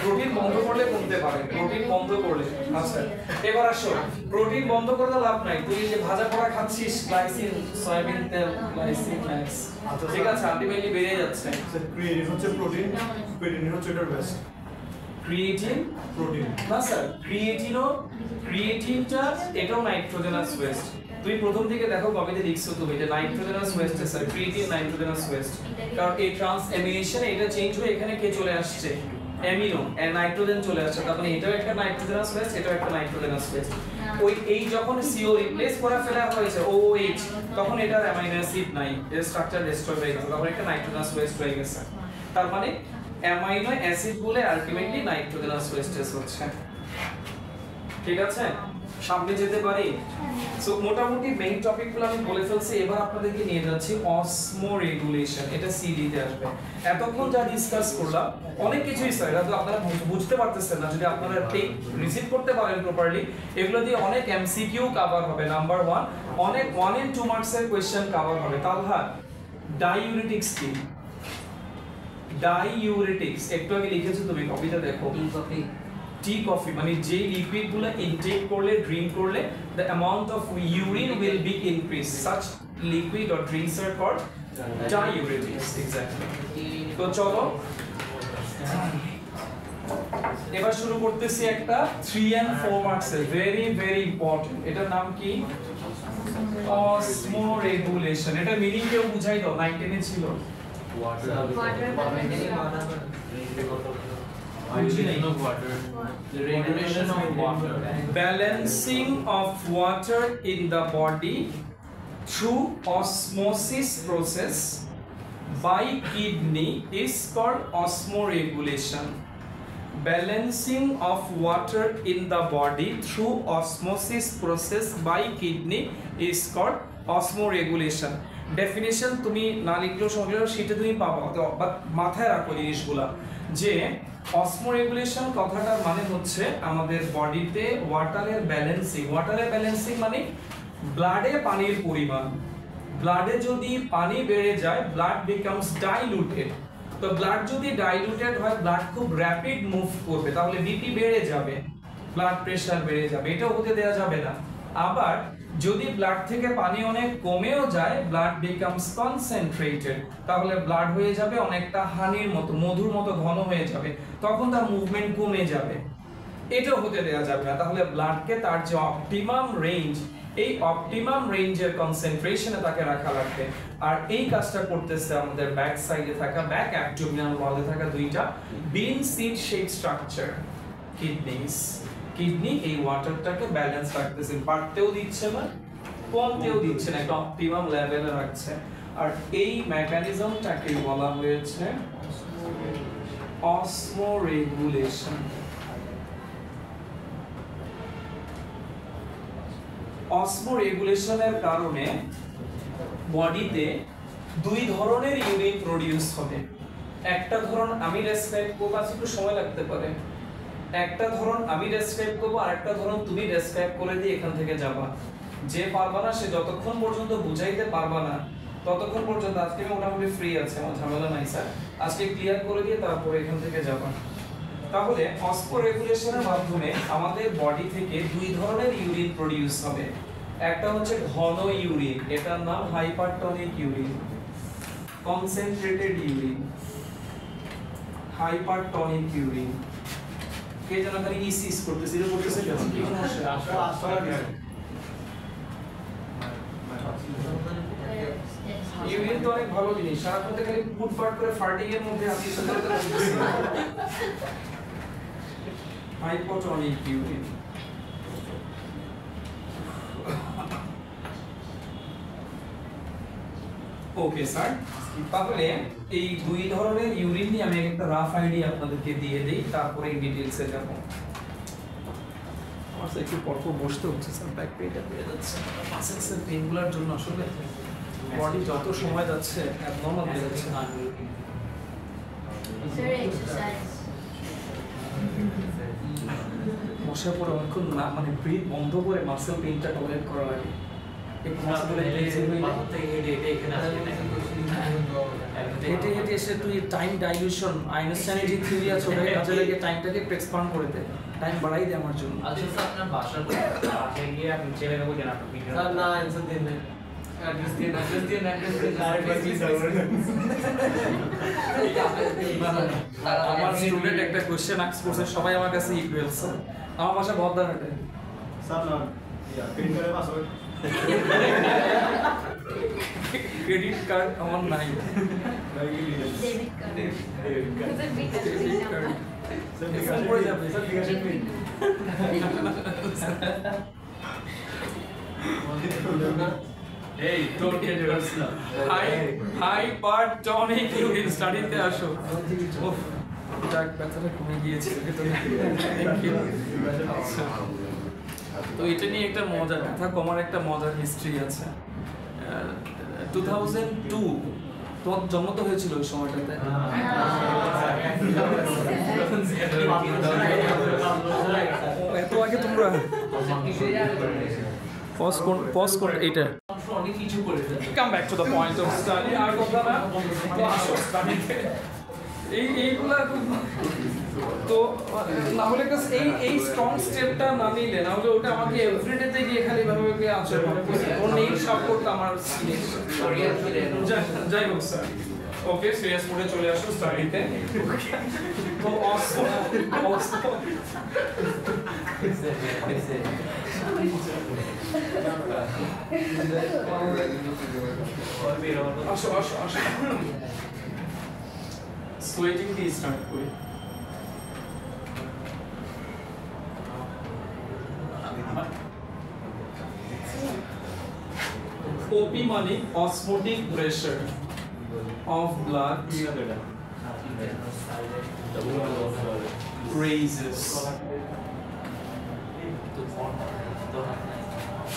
S1: প্রোটিন বন্ধ করলে কমতে পারে, প্রোটিন বন্ধ করলে। আচ্ছা এবার আসো, প্রোটিন বন্ধ করলে লাভ নাই। তুই যে ভাজা পোড়া খাচ্ছিস, গ্লাইসিন, সয়াবিন তেল, গ্লাইসিন ম্যাক্স, ঠিক আছে, আলটিমেটলি বেড়ে যাচ্ছে।
S3: স্যার ক্রিয়েটিন হচ্ছে প্রোটিন, ক্রিয়েটিন হচ্ছে এটার বেস্ট।
S1: ক্রিয়েটিন
S3: প্রোটিন
S1: না স্যার, ক্রিয়েটিনটা এটাও নাইট্রোজেনাস ওয়েস্ট। তুমি প্রথম থেকে দেখো কবিতে লিখছো তুমি যে nitrogenous West sir, creatine nitrogenous West. কারণ এই ট্রান্স অ্যামিনেশনে এটা চেঞ্জ হয়ে এখানে কে চলে আসছে, অ্যামিনো, নাইট্রোজেন চলে আসছে। তার মানে এটাও একটা নাইট্রোজেনাস ওয়েস্ট, এটাও একটা নাইট্রোজেনাস ওয়েস্ট। ওই এই যখন CO রিপ্লেস করে ফেলা হয়েছে OH, তখন এটার অ্যামাইনো অ্যাসিড নাই, এর স্ট্রাকচার ডিস্ট্রয় হয়ে গেছে, তখন একটা নাইট্রোজেনাস ওয়েস্ট হয়ে গেছে। তার মানে অ্যামাইনো অ্যাসিড বলে আলটিমেটলি নাইট্রোজেনাস ওয়েস্টেজ হচ্ছে। ঠিক আছে, সামনে যেতে পারি। সো মোটামুটি মেইন টপিকগুলো আমি বলে ফেলছি। এবার আপনাদেরকে নিয়ে যাচ্ছি অসমো রেগুলেশন, এটা সিডি তে আসবে। এতক্ষণ যা ডিসকাস করলাম অনেক কিছুই স্যার, এটা তো আপনারা বুঝতে পারতেছেন না, যদি আপনারা টেক রিসিভ করতে পারেন প্রপারলি, এগুলো দিয়ে অনেক এমসিকিউ কভার হবে। নাম্বার 1 অনেক 1 and 2 মার্কসের কোশ্চেন কভার হবে। তাহলে ডাইউরেটিক্স কি? ডাইউরেটিক্স একটু আগে লিখেছো তুমি, কপিটা দেখো। টি কফি মানে যে লিকুইডগুলো ইনটেক করলে, ড্রিঙ্ক করলে, the amount of urine will be increased. Such liquid or drinks are called diuretics. Exactly. তো চলো এবার শুরু করতেছি একটা 3 and 4 মার্কসের ভেরি ভেরি ইম্পর্টেন্ট। এটার নাম কি? অসমোরেগুলেশন। এটা মিনিং কেউ বুঝাই দাও, 9-10 এ ছিল।
S2: The regulation of water.
S1: Balancing of water in the body through osmosis process by kidney is called osmoregulation. Balancing of water in the body through osmosis process by kidney is called osmoregulation. Definition তুমি না লিখলেও সংগ্রহ শীটে তুমি পাবা, but মাথায় রাখো জিনিসগুলা যে অসমোরেগুলেশন কথাটার মানে হচ্ছে আমাদের বডিতে ওয়াটারের ব্যালেন্সিং। ওয়াটারের ব্যালেন্সিং মানে ব্লাডে পানির পরিমাণ। ব্লাডে যদি পানি বেড়ে যায়, ব্লাড বিকামস ডাইলুটেড। তো ব্লাড যদি ডাইলুটেড হয়, ব্লাড খুব র‍্যাপিড মুভ করবে, তাহলে বিপি বেড়ে যাবে, ব্লাড প্রেশার বেড়ে যাবে, এটাও হতে দেওয়া যাবে না। আবার যদি ব্লাড থেকে পানি অনেক কমেও যায়, ব্লাড বিকামস কনসেন্ট্রেটেড, তাহলে ব্লাড হয়ে যাবে অনেকটা হানির মতো, মধুর মতো ঘন হয়ে যাবে, তখন তার মুভমেন্ট কমে যাবে, এটাও হতে দেওয়া যাবে না। তাহলে ব্লাডকে তার যে অপটিমাম রেঞ্জ, এই অপটিমাম রেঞ্জের কনসেন্ট্রেশনে তাকে রাখা লাগবে। আর এই কাজটা করতেছে আমাদের ব্যাক সাইডে থাকা, ব্যাক অ্যাবডোমিনাল ওয়ালে থাকা দুইটা bean seed shape structure kidneys. Kidney এই ওয়াটারটাকে ব্যালেন্স রাখতেছে, বাড়তেও দিচ্ছে না, কমতেও দিচ্ছে না, একটা অপটিমাম লেভেলে রাখছে। আর এই মেকানিজমটাকে বলা হয়েছে অসমোরেগুলেশন। অসমোরেগুলেশনের কারণে বডিতে দুই ধরনের ইউরিন প্রডিউস হবে। একটা ধরন আমি রেসপেক্ট করব, একটু সময় লাগতে পারে, একটা ধরন আমি ডেসক্রাইব করব আর একটা ধরন তুমি ডেসক্রাইব করে দিয়ে এখান থেকে যাবা। যে পারবা না সে যতক্ষণ পর্যন্ত বুঝাইতে পারবা না ততক্ষণ পর্যন্ত আজকে আমি মোটামুটি ফ্রি আছে, আমার ঝামেলা নাই স্যার, আজকে ক্লিয়ার করে দিয়ে তারপরে এখান থেকে যাবা। তাহলে অসফোরেগুলেশনের মাধ্যমে আমাদের বডি থেকে দুই ধরনের ইউরিন প্রোডিউস হবে। একটা হচ্ছে ঘন ইউরিন, এটার নাম hypertonic urine, concentrated urine, hypertonic urine. কে যেন খালি ইসিস করতেছে, এটা করতেছে কেন? কি সমস্যা? ইউরিন তো অনেক ভালো জিনিস, সারাক্ষণ তো খালি ফুটফাট করে ফার্টিং এর মধ্যে আপনি সুন্দর করে বলতেছেন। Hypotonic urine. ওকে স্যার, তাহলে এই দুই ধরনের ইউরিন নিয়ে আমি একটা রাফ আইডিয়া আপনাদেরকে দিয়ে দেই, তারপরে এই ডিটেইলসে যাব। আমার স্যার একটু পরপর বসতে হচ্ছে স্যার, ব্যাক পেইনটা পেয়ে যাচ্ছে, মাসেলসের পেইনগুলোর জন্য আসলে বডি যত সময় যাচ্ছে অ্যাবনর্মাল হয়ে যাচ্ছে।
S4: স্যার এক্সারসাইজ
S1: বসার পরে অনেকক্ষণ না মানে ব্রিথ বন্ধ করে মাসেল পেইনটা টলারেট করা লাগে। একটু মাসেলে হেঁটে হেঁটে এসে তুই টাইম ডাইলিউশন আইনস্টাইনের যে থিওরি আছে ওটাকে কাজে লাগিয়ে টাইমটাকে এক্সপান্ড করে দে, টাইম বাড়াই দে আমার জন্য।
S2: আচ্ছা স্যার, আপনার বাসায় গিয়ে আপনি ছেলেকে বলছেন আপনার ভিডিও
S3: স্যার না অ্যানসার দিন না, অ্যাড্রেস দিন, অ্যাড্রেস দিন, অ্যাড্রেস দিন,
S1: আমার স্টুডেন্ট একটা কোশ্চেন আস্ক করছে, সবাই আমার কাছে ইকুয়াল স্যার। আমার বাসা বদলাহাটে
S5: স্যার না ক্রেডিট কার্ডের পাসওয়ার্ড
S1: ক্রেডিট কার্ড আমার নাই,
S4: debit card sir bKash
S1: credit card phone করে যাবে
S5: স্যার বিকাশের পিন
S1: এই don't get yourself hypertonic urine স্টাডিতে আসো। উফ, যাক ব্যথাটা কমে গিয়েছে ভেতরে। Thank you. আচ্ছা, তো এটা নিয়ে একটা মজা, ব্যথা কমার একটা মজার হিস্ট্রি আছে। 2002 তোমার জন্ম তো হয়েছিল ওই সময়টাতে। এত আগে তোমরা পজ কোন এটা
S2: অনেক কিছু করে
S1: come back to the point of study. আর কথা না, তো আসো স্টাডিতে এইগুলা তো না হলে এই স্ট্রং স্টেপটা না নিলে না হলে ওটা আমাকে এভরিডেতে গিয়ে খালি ভাবে আছে ওর নেই সাপোর্ট আমার যাই হোক স্যার। ওকে, সিরিয়াস মোডে চলে আসো স্টাডিতে। তো আসো আসো আসো, সোয়েটিং দিয়ে স্টার্ট করি। ওপি মানে osmotic pressure of blood raises।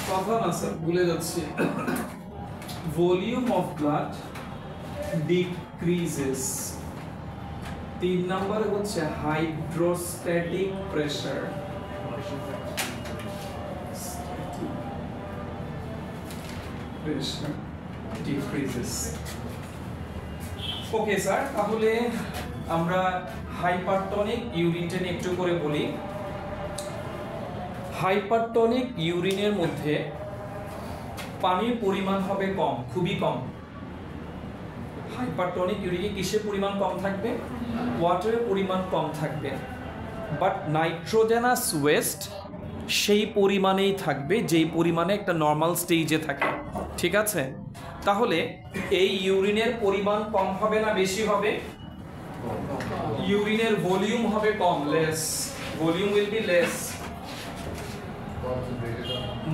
S1: কথা না স্যার, ভুলে যাচ্ছি। Volume of blood decreases. 3 নম্বরে হচ্ছে hydrostatic pressure. Pressure decreases। Okay sir, তাহলে আমরা হাইপারটনিক ইউরিনটা নিয়ে একটু করে বলি। হাইপারটনিক ইউরিনের মধ্যে পানির পরিমাণ হবে কম, খুবই কম। হাইপারটনিক ইউরিনে কিসের পরিমাণ কম থাকবে? ওয়াটারের পরিমাণ কম থাকবে, বাট নাইট্রোজেনাস ওয়েস্ট সেই পরিমাণেই থাকবে যেই পরিমাণে একটা নর্মাল স্টেজে থাকে। ঠিক আছে, তাহলে এই ইউরিনের পরিমাণ কম হবে না বেশি হবে? ইউরিনের ভলিউম হবে কম, less. Volume will be less,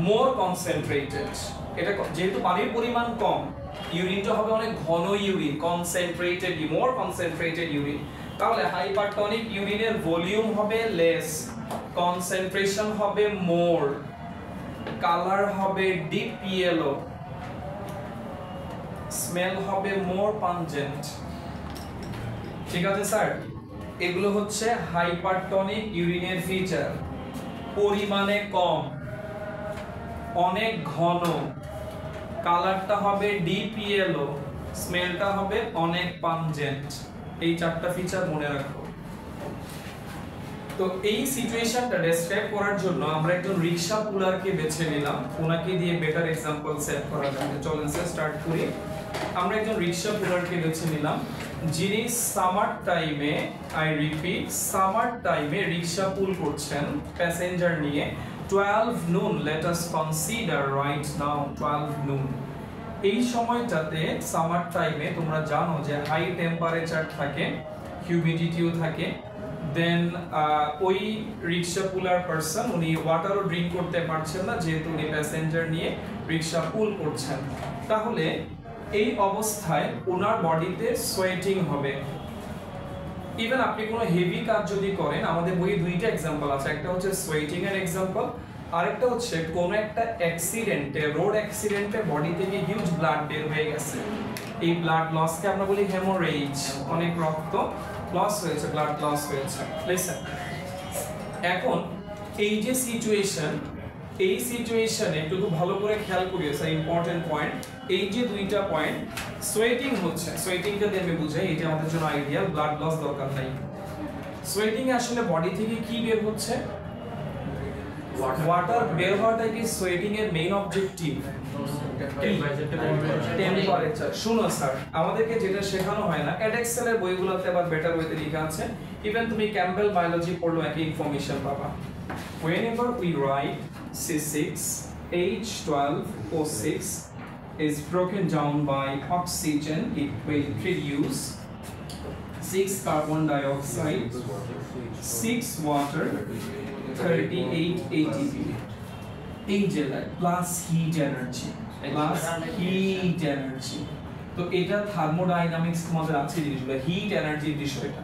S1: more concentrated. এটা যেহেতু পানির পরিমাণ কম, ইউরিনটা হবে অনেক ঘন urine, concentrated, more concentrated urine. তাহলে হাইপারটনিক ইউরিনের ভলিউম হবে লেস, কনসেন্ট্রেশন হবে মোর, কালার হবে ডিপ ইয়েলো, স্মেল হবে মোর পাঞ্জেন্ট। ঠিক আছে স্যার? এগুলো হচ্ছে হাইপারটনিক ইউরিনের ফিচার। পরিমাণে কম, অনেক ঘন, কালারটা হবে ডিপ ইয়েলো, স্মেলটা হবে অনেক পাঞ্জেন্ট। এই চারটা ফিচার মনে রাখো। তো এই সিচুয়েশনটা ডেসক্রাইব করার জন্য আমরা একজন রিকশা পুলারকে বেছে নিলাম, ওনাকে দিয়ে বেটার এক্সাম্পল সেট করা যাবে। চলেন স্টার্ট করি। আমরা একজন রিকশা পুলারকে বেছে নিলাম যিনি সামার টাইমে, আই রিপিট, সামার টাইমে রিকশা পুল করছেন প্যাসেঞ্জার নিয়ে। 12 noon, let us consider right now 12 noon। এই সময়টাতে সামার টাইমে তোমরা জানো যে হাই টেম্পারেচার থাকে, হিউমিডিটিও থাকে। দেন ওই রিকশা পুলার পারসন উনি ওয়াটারও ড্রিঙ্ক করতে পারছেন না যেহেতু উনি প্যাসেঞ্জার নিয়ে রিকশা পুল করছেন। তাহলে এই অবস্থায় ওনার বডিতে সোয়েটিং হবে। ইভেন আপনি কোনো হেভি কাজ যদি করেন, আমাদের বইয়ে দুইটা এক্সাম্পল আছে, একটা হচ্ছে সোয়েটিং এর এক্সাম্পল, আরেকটা হচ্ছে কোন একটা অ্যাক্সিডেন্টে, রোড অ্যাক্সিডেন্টে বডি থেকে হিউজ ব্লাড বের হয়ে গেছে। এই ব্লাড লসকে আমরা বলি হেমোরেজ, অনেক রক্ত লস হয়েছে, ব্লাড লস হয়েছে। লিসেন, এখন এই যে সিচুয়েশন, এই সিচুয়েশনে একটু ভালো করে খেয়াল করিও, স্যার ইম্পর্টেন্ট পয়েন্ট। এই যে দুইটা পয়েন্ট, সোয়েটিং হচ্ছে, সোয়েটিংটা দিয়ে আমি বুঝাই, এটা আমাদের জন্য আইডিয়াল, ব্লাড লস দরকার নাই। সোয়েটিং এ আসলে বডি থেকে কি বের হচ্ছে? ওয়াটার বের হওয়াটাই কি সোয়েটিং এর মেইন অবজেক্টিভ? টেম্পারেচার। শুনো স্যার, আমাদেরকে যেটা শেখানো হয় না, এডেক্সেল এর বইগুলোতে আবার বেটার ওয়েতে লেখা আছে, ইভেন তুমি ক্যাম্পবেল বায়োলজি পড়লো একই ইনফরমেশন পাবা। Whenever we write C6H12O6 is broken down by oxygen, it will produce 6 carbon dioxide, 6 water, 38 ATP. এই যে plus hit energy, plus hit energy. তো এটা থার্মোডাইনামিক্স তোমাদের আছে জিনিসগুলো, হিট এনার্জির বিষয়টা।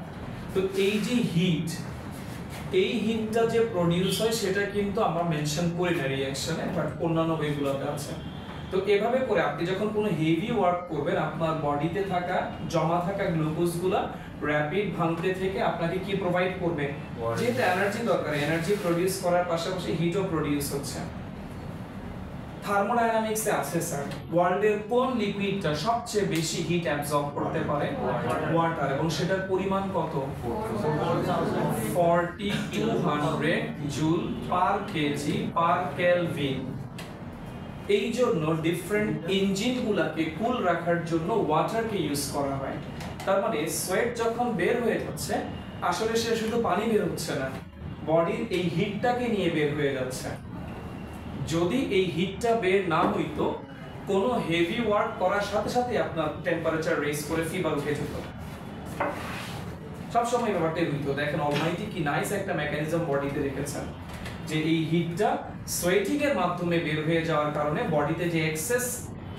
S1: তো এই যে হিট, এই হিটটা যে প্রডিউস হয় সেটা কিন্তু আমরা মেনশন করি না রিঅ্যাকশনে, বাট অন্যান্য বইগুলোতে আছে। তো এভাবে করে আপনি যখন কোনো হেভি ওয়ার্ক করবেন, আপনার বডিতে থাকা জমা থাকা গ্লুকোজগুলো র‍্যাপিড ভাঙতে থেকে আপনাকে কি প্রোভাইড করবে? যেটা এনার্জি দরকার, এনার্জি প্রডিউস করার পাশাপাশি হিটও প্রডিউস হচ্ছে। থার্মোডাইনামিক্সে আছে স্যার, ওয়ার্ল্ডের কোন লিকুইডটা সবচেয়ে বেশি হিট অ্যাবজর্ব করতে পারে? ওয়াটার, এবং সেটার পরিমাণ কত? 4200 joule per KG per kelvin. এই জন্য ডিফারেন্ট ইঞ্জিনগুলোকে কুল রাখার জন্য ওয়াটারকে ইউজ করা হয়। তার মানে সোয়েট যখন বের হয়ে যাচ্ছে, আসলে সে শুধু পানি বের হচ্ছে না, বডির এই হিটটাকে নিয়ে বের হয়ে যাচ্ছে। যদি এই হিটটা বের না হইতো, কোনো হেভি ওয়ার্ক করার সাথে সাথে আপনার টেম্পারেচার রেজ করে ফিভার উঠে যেত। সবসময় ব্যাপারটাই হইতো। দেখেন অলমাইটি কি নাইস একটা মেকানিজম বডিতে রেখেছেন, যে এই হিটটা সোয়েটিং এর মাধ্যমে বের হয়ে যাওয়ার কারণে বডিতে যে এক্সেস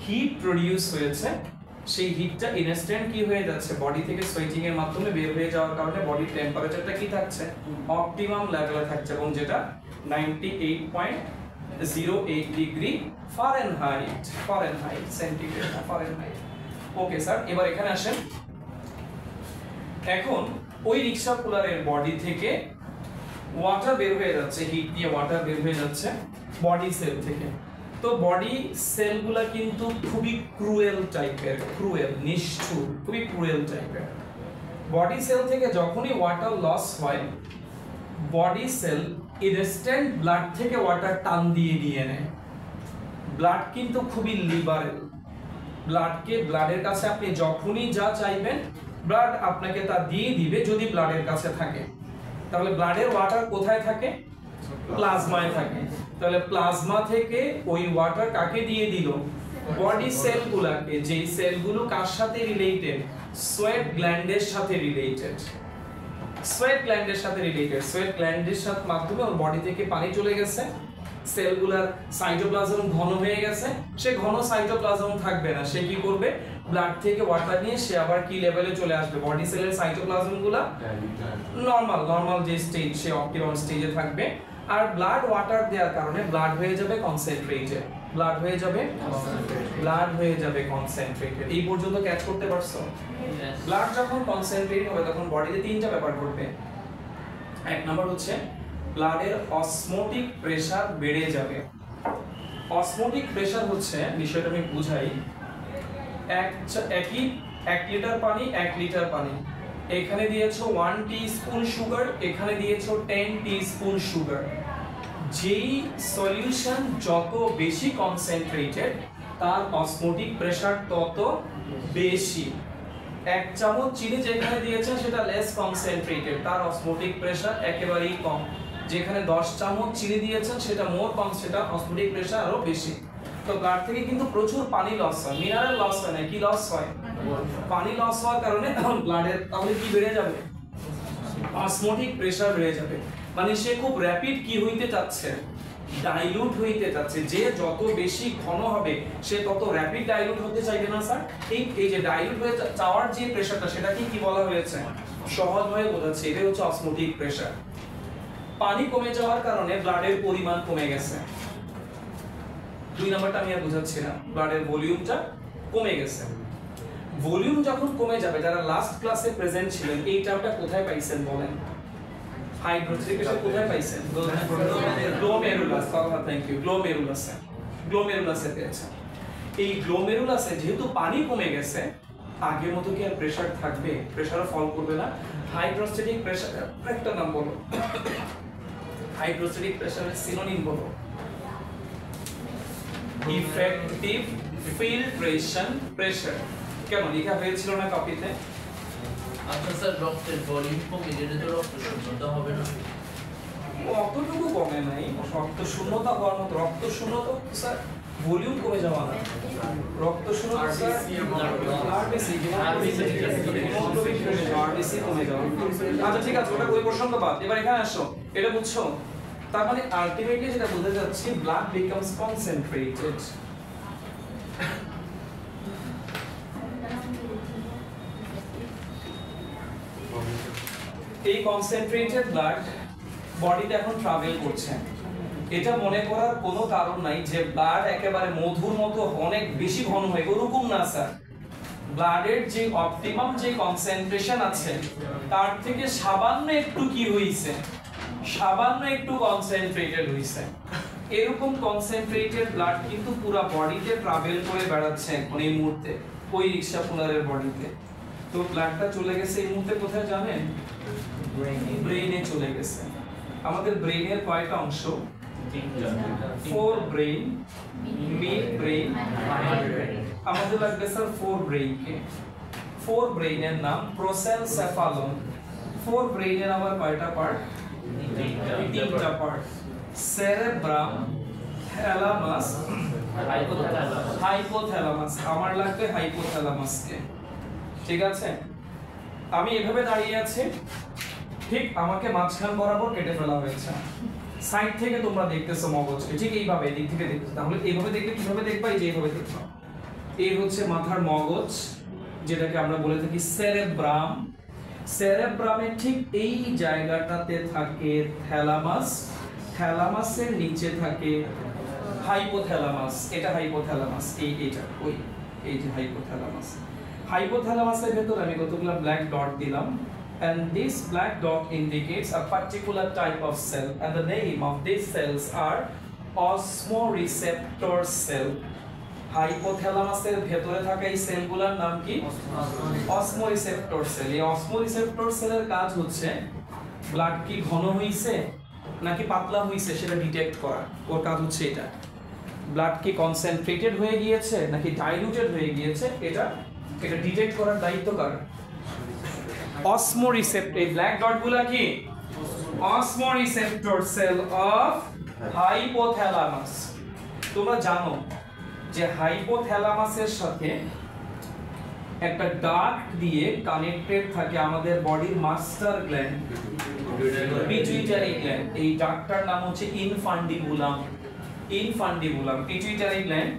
S1: হিট প্রডিউস হয়েছে, সেই হিটটা ইনস্ট্যান্ট কি হয়ে যাচ্ছে, বডি থেকে সোয়েটিং এর মাধ্যমে বের হয়ে যাওয়ার কারণে বডির টেম্পারেচারটা কি থাকছে? অপটিমাম লেভেলে থাকছে, এবং যেটা 98.08 ডিগ্রি ফারেনহাইট, ফারেনহাইট সেন্টিগ্রেড না ফারেনহাইট। ওকে স্যার, এবার এখানে আসেন। এখন ওই রিকশা কুলারের বডি থেকে ওয়াটার বের হয়ে যাচ্ছে, হিট দিয়ে ওয়াটার বের হয়ে যাচ্ছে বডি সেল থেকে। তো বডি সেলগুলা কিন্তু খুবই ক্রুয়েল টাইপের, ক্রুয়েল, নিষ্ঠুর, খুবই ক্রুয়েল টাইপের। বডি সেল থেকে যখনই ওয়াটার লস হয়, বডি সেল ইনস্ট্যান্ট ব্লাড থেকে ওয়াটার টান দিয়ে নেয়। ব্লাড কিন্তু খুবই লিবারেল, ব্লাডের কাছে আপনি যখনই যা চাইবেন ব্লাড আপনাকে তা দিয়ে দিবে, যদি ব্লাডের কাছে থাকে। তাহলে ব্লাডের ওয়াটার কোথায় থাকে? প্লাজমায় থাকে। তাহলে প্লাজমা থেকে ওই ওয়াটার কাকে দিয়ে দিল? বডি সেলগুলোকে। যেই সেলগুলো কার সাথে রিলেটেড? সোয়েট গ্ল্যান্ডের সাথে রিলেটেড। সোয়েট গ্ল্যান্ডের সাথে রিলেটেড, সোয়েট গ্ল্যান্ডের সাথে মাধ্যমে ওর বডি থেকে পানি চলে গেছে, সেলগুলার সাইটোপ্লাজম ঘন হয়ে গেছে। সে ঘন সাইটোপ্লাজম থাকবে না, সে কি করবে? ব্লাড থেকে ওয়াটার নিয়ে সে আবার কি লেভেলে চলে আসবে? বডি সেলের সাইটোপ্লাজমগুলো নরমাল যে স্টেজ, সে অপটিমাম স্টেজে থাকবে। আর ব্লাড ওয়াটার দেওয়ার কারণে ব্লাড হয়ে যাবে কনসেন্ট্রেটেড, ব্লাড হয়ে যাবে কনসেন্ট্রেটেড। এই পর্যন্ত ক্যাচ করতে পারছো? ব্লাড যখন কনসেন্ট্রেট হবে তখন বডিতে তিনটা ব্যাপার ঘটবে। এক নাম্বার হচ্ছে ব্লাডের অসমোটিক প্রেসার বেড়ে যাবে। অসমোটিক প্রেসার হচ্ছে, বিষয়টা আমি বুঝাই, এক লিটার পানি এখানে দিয়েছো 1 টিস্পুন সুগার, এখানে দিয়েছো 10 টিস্পুন সুগার। যেই সলিউশন যত বেশি কনসেন্ট্রেটেড তার অসমোটিক প্রেসার তত বেশি। 1 চামচ চিনি যেখানে দিয়েছেন সেটা লেস কনসেন্ট্রেটেড, তার অসমোটিক প্রেসার একেবারেই কম। যেখানে 10 চামচ চিনি দিয়েছেন সেটা মোর সেটা অসমোটিক প্রেসার আরো বেশি। তো ব্লাড থেকে কিন্তু প্রচুর পানি লস হয়, মিনারেল লস হয় না, কি লস হয়? পানি লস হওয়ার কারণে ব্লাডের তাহলে কি বেড়ে যাবে? অসমোটিক প্রেসার বেড়ে যাবে। মানে সে খুব র‍্যাপিড কি হইতে চাচ্ছে? ডাইলুট হইতে চাচ্ছে। যে যত বেশি ঘন হবে সে তত র‍্যাপিড ডাইলুট হতে চাইবে না স্যার? এই যে ডাইলুট হয়ে যাওয়ার যে প্রেসারটা সেটাকে কি বলা হয়েছে? সহজভাবে বোঝাচ্ছে এটা হচ্ছে অসমোটিক প্রেসার। পানি কমে যাওয়ার কারণে ব্লাডের পরিমাণ কমে গেছে। 2 নাম্বারটা আমি আর বুঝাচ্ছিলাম, ব্লাডের ভলিউমটা কমে গেছে। ভলিউম যখন কমে যাবে, যারা লাস্ট ক্লাসে প্রেজেন্ট ছিলেন এই টার্মটা কোথায় পাইছেন বলেন? হাইড্রোক্সিকেশন কোথায় পাইছেন? গ্লোমেরুলাস। Thank you. গ্লোমেরুলাসে পেয়েছেন। এই গ্লোমেরুলাসে যেহেতু পানি কমে গেছে, আগের মতো কি আর প্রেসার থাকবে? প্রেসারও ফল করবে না। হাইড্রোস্ট্যাটিক প্রেসার একটা নাম বলো। হাইড্রোস্ট্যাটিক প্রেসারের সিনোনিম বলো। Effective filtration pressure. কেন লেখা হয়েছিল না কপিতে?
S6: আচ্ছা স্যার, রক্তের ভলিউম কমে গেলে তো রক্ত শূন্যতা হবে না?
S1: অতটুকু কমে নাই, রক্ত শূন্যতা হওয়ার মতো। রক্ত শূন্যতা স্যার ভলিউম কমে যাওয়া না, রক্ত শূন্যতা স্যার আরবিসি কমে যাওয়া। আচ্ছা ঠিক আছে, ওটা ওই প্রসঙ্গ বাদ। এবার এখানে আসো, এটা বুঝছো? তার মানে আলটিমেটলি যেটা বোঝা যাচ্ছে, ব্লাড বিকামস কনসেন্ট্রেটেড। এই কনসেন্ট্রেটেড ব্লাড বডিতে এখন ট্রাভেল করছে। এটা মনে করার কোনো কারণ নাই যে ব্লাড একেবারে মধুর মতো অনেক বেশি ঘন হয়, ওরকম না স্যার। ব্লাডের যে অপটিমাম যে কনসেন্ট্রেশন আছে তার থেকে সামান্য একটু কি হইছে, সামান্য একটু কনসেন্ট্রেটেড হইছে। এরকম কনসেন্ট্রেটেড ব্লাড কিন্তু পুরো বডিতে ট্রাভেল করে বেড়াচ্ছে এখন এই মুহূর্তে, ওই রিকশা পুনারের বডিতে। তো ব্লাডটা চলে গেছে এই মুহূর্তে কোথায় জানেন? ব্রেইনে চলে গেছে। আমাদের ব্রেইনের কয়টা অংশ? 4 brain, mid brain, hind brain. আমাদের লাগবে স্যার 4 ব্রেইনকে। 4 ব্রেইনের নাম প্রোসেনসেফালন। 4 ব্রেইনের আবার কয়টা পার্ট? 3টা পার্ট। Cerebrum, thalamus, hypothalamus. আমার লাগবে হাইপোথ্যালামাসকে। ঠিক আছে, আমি এভাবে দাঁড়িয়ে আছি, ঠিক আমাকে মাঝখান বরাবর কেটে ফেলা হয়েছে। সাইড থেকে তোমরা দেখতেছো মগজকে, ঠিক এইভাবে এদিক থেকে দেখতেছো। তাহলে এইভাবে দেখলে কিভাবে দেখবা? এই যে এইভাবে দেখবা। এই হচ্ছে মাথার মগজ, যেটাকে আমরা বলে থাকি সেরেব্রাম। সেরেব্রামের ঠিক এই জায়গাটাতে থাকে থ্যালামাস, থ্যালামাসের নিচে থাকে হাইপোথ্যালামাস। এটা হাইপোথ্যালামাস, এইটা ওই এই যে হাইপোথ্যালামাস। হাইপোথ্যালামাসের ভেতর আমি কতগুলো ব্ল্যাক ডট দিলাম, and this black dot indicates a particular type of cell, and the name of these cells are osmoreceptor cell. হাইপোথ্যালামাসের ভেতরে থাকা এই সেলগুলোর নাম কি? অসমোরিসেপ্টর সেল। এই অসমোরিসেপ্টর সেলের কাজ হচ্ছে ব্লাড কি ঘন হইছে নাকি পাতলা হইছে সেটা ডিটেক্ট করা। ওর কাজ হচ্ছে এটা। ব্লাড কি কনসেন্ট্রেটেড হয়ে গিয়েছে নাকি ডাইলুটেড হয়ে গিয়েছে, এটা ডিটেক্ট করার দায়িত্ব কার? অসমোরিসেপ্টর। এই ব্ল্যাক ডটগুলো কি? অসমোরিসেপ্টর সেল অফ হাইপোথ্যালামাস। তোমরা জানো যে হাইপোথ্যালামাসের সাথে একটা ডাক্ট দিয়ে কানেক্টেড থাকে আমাদের বডির মাস্টার গ্ল্যান্ড, পিটুইটারি গ্ল্যান্ড। এই ডাক্টটার নাম হচ্ছে infundibulum. Infundibulum pituitary gland.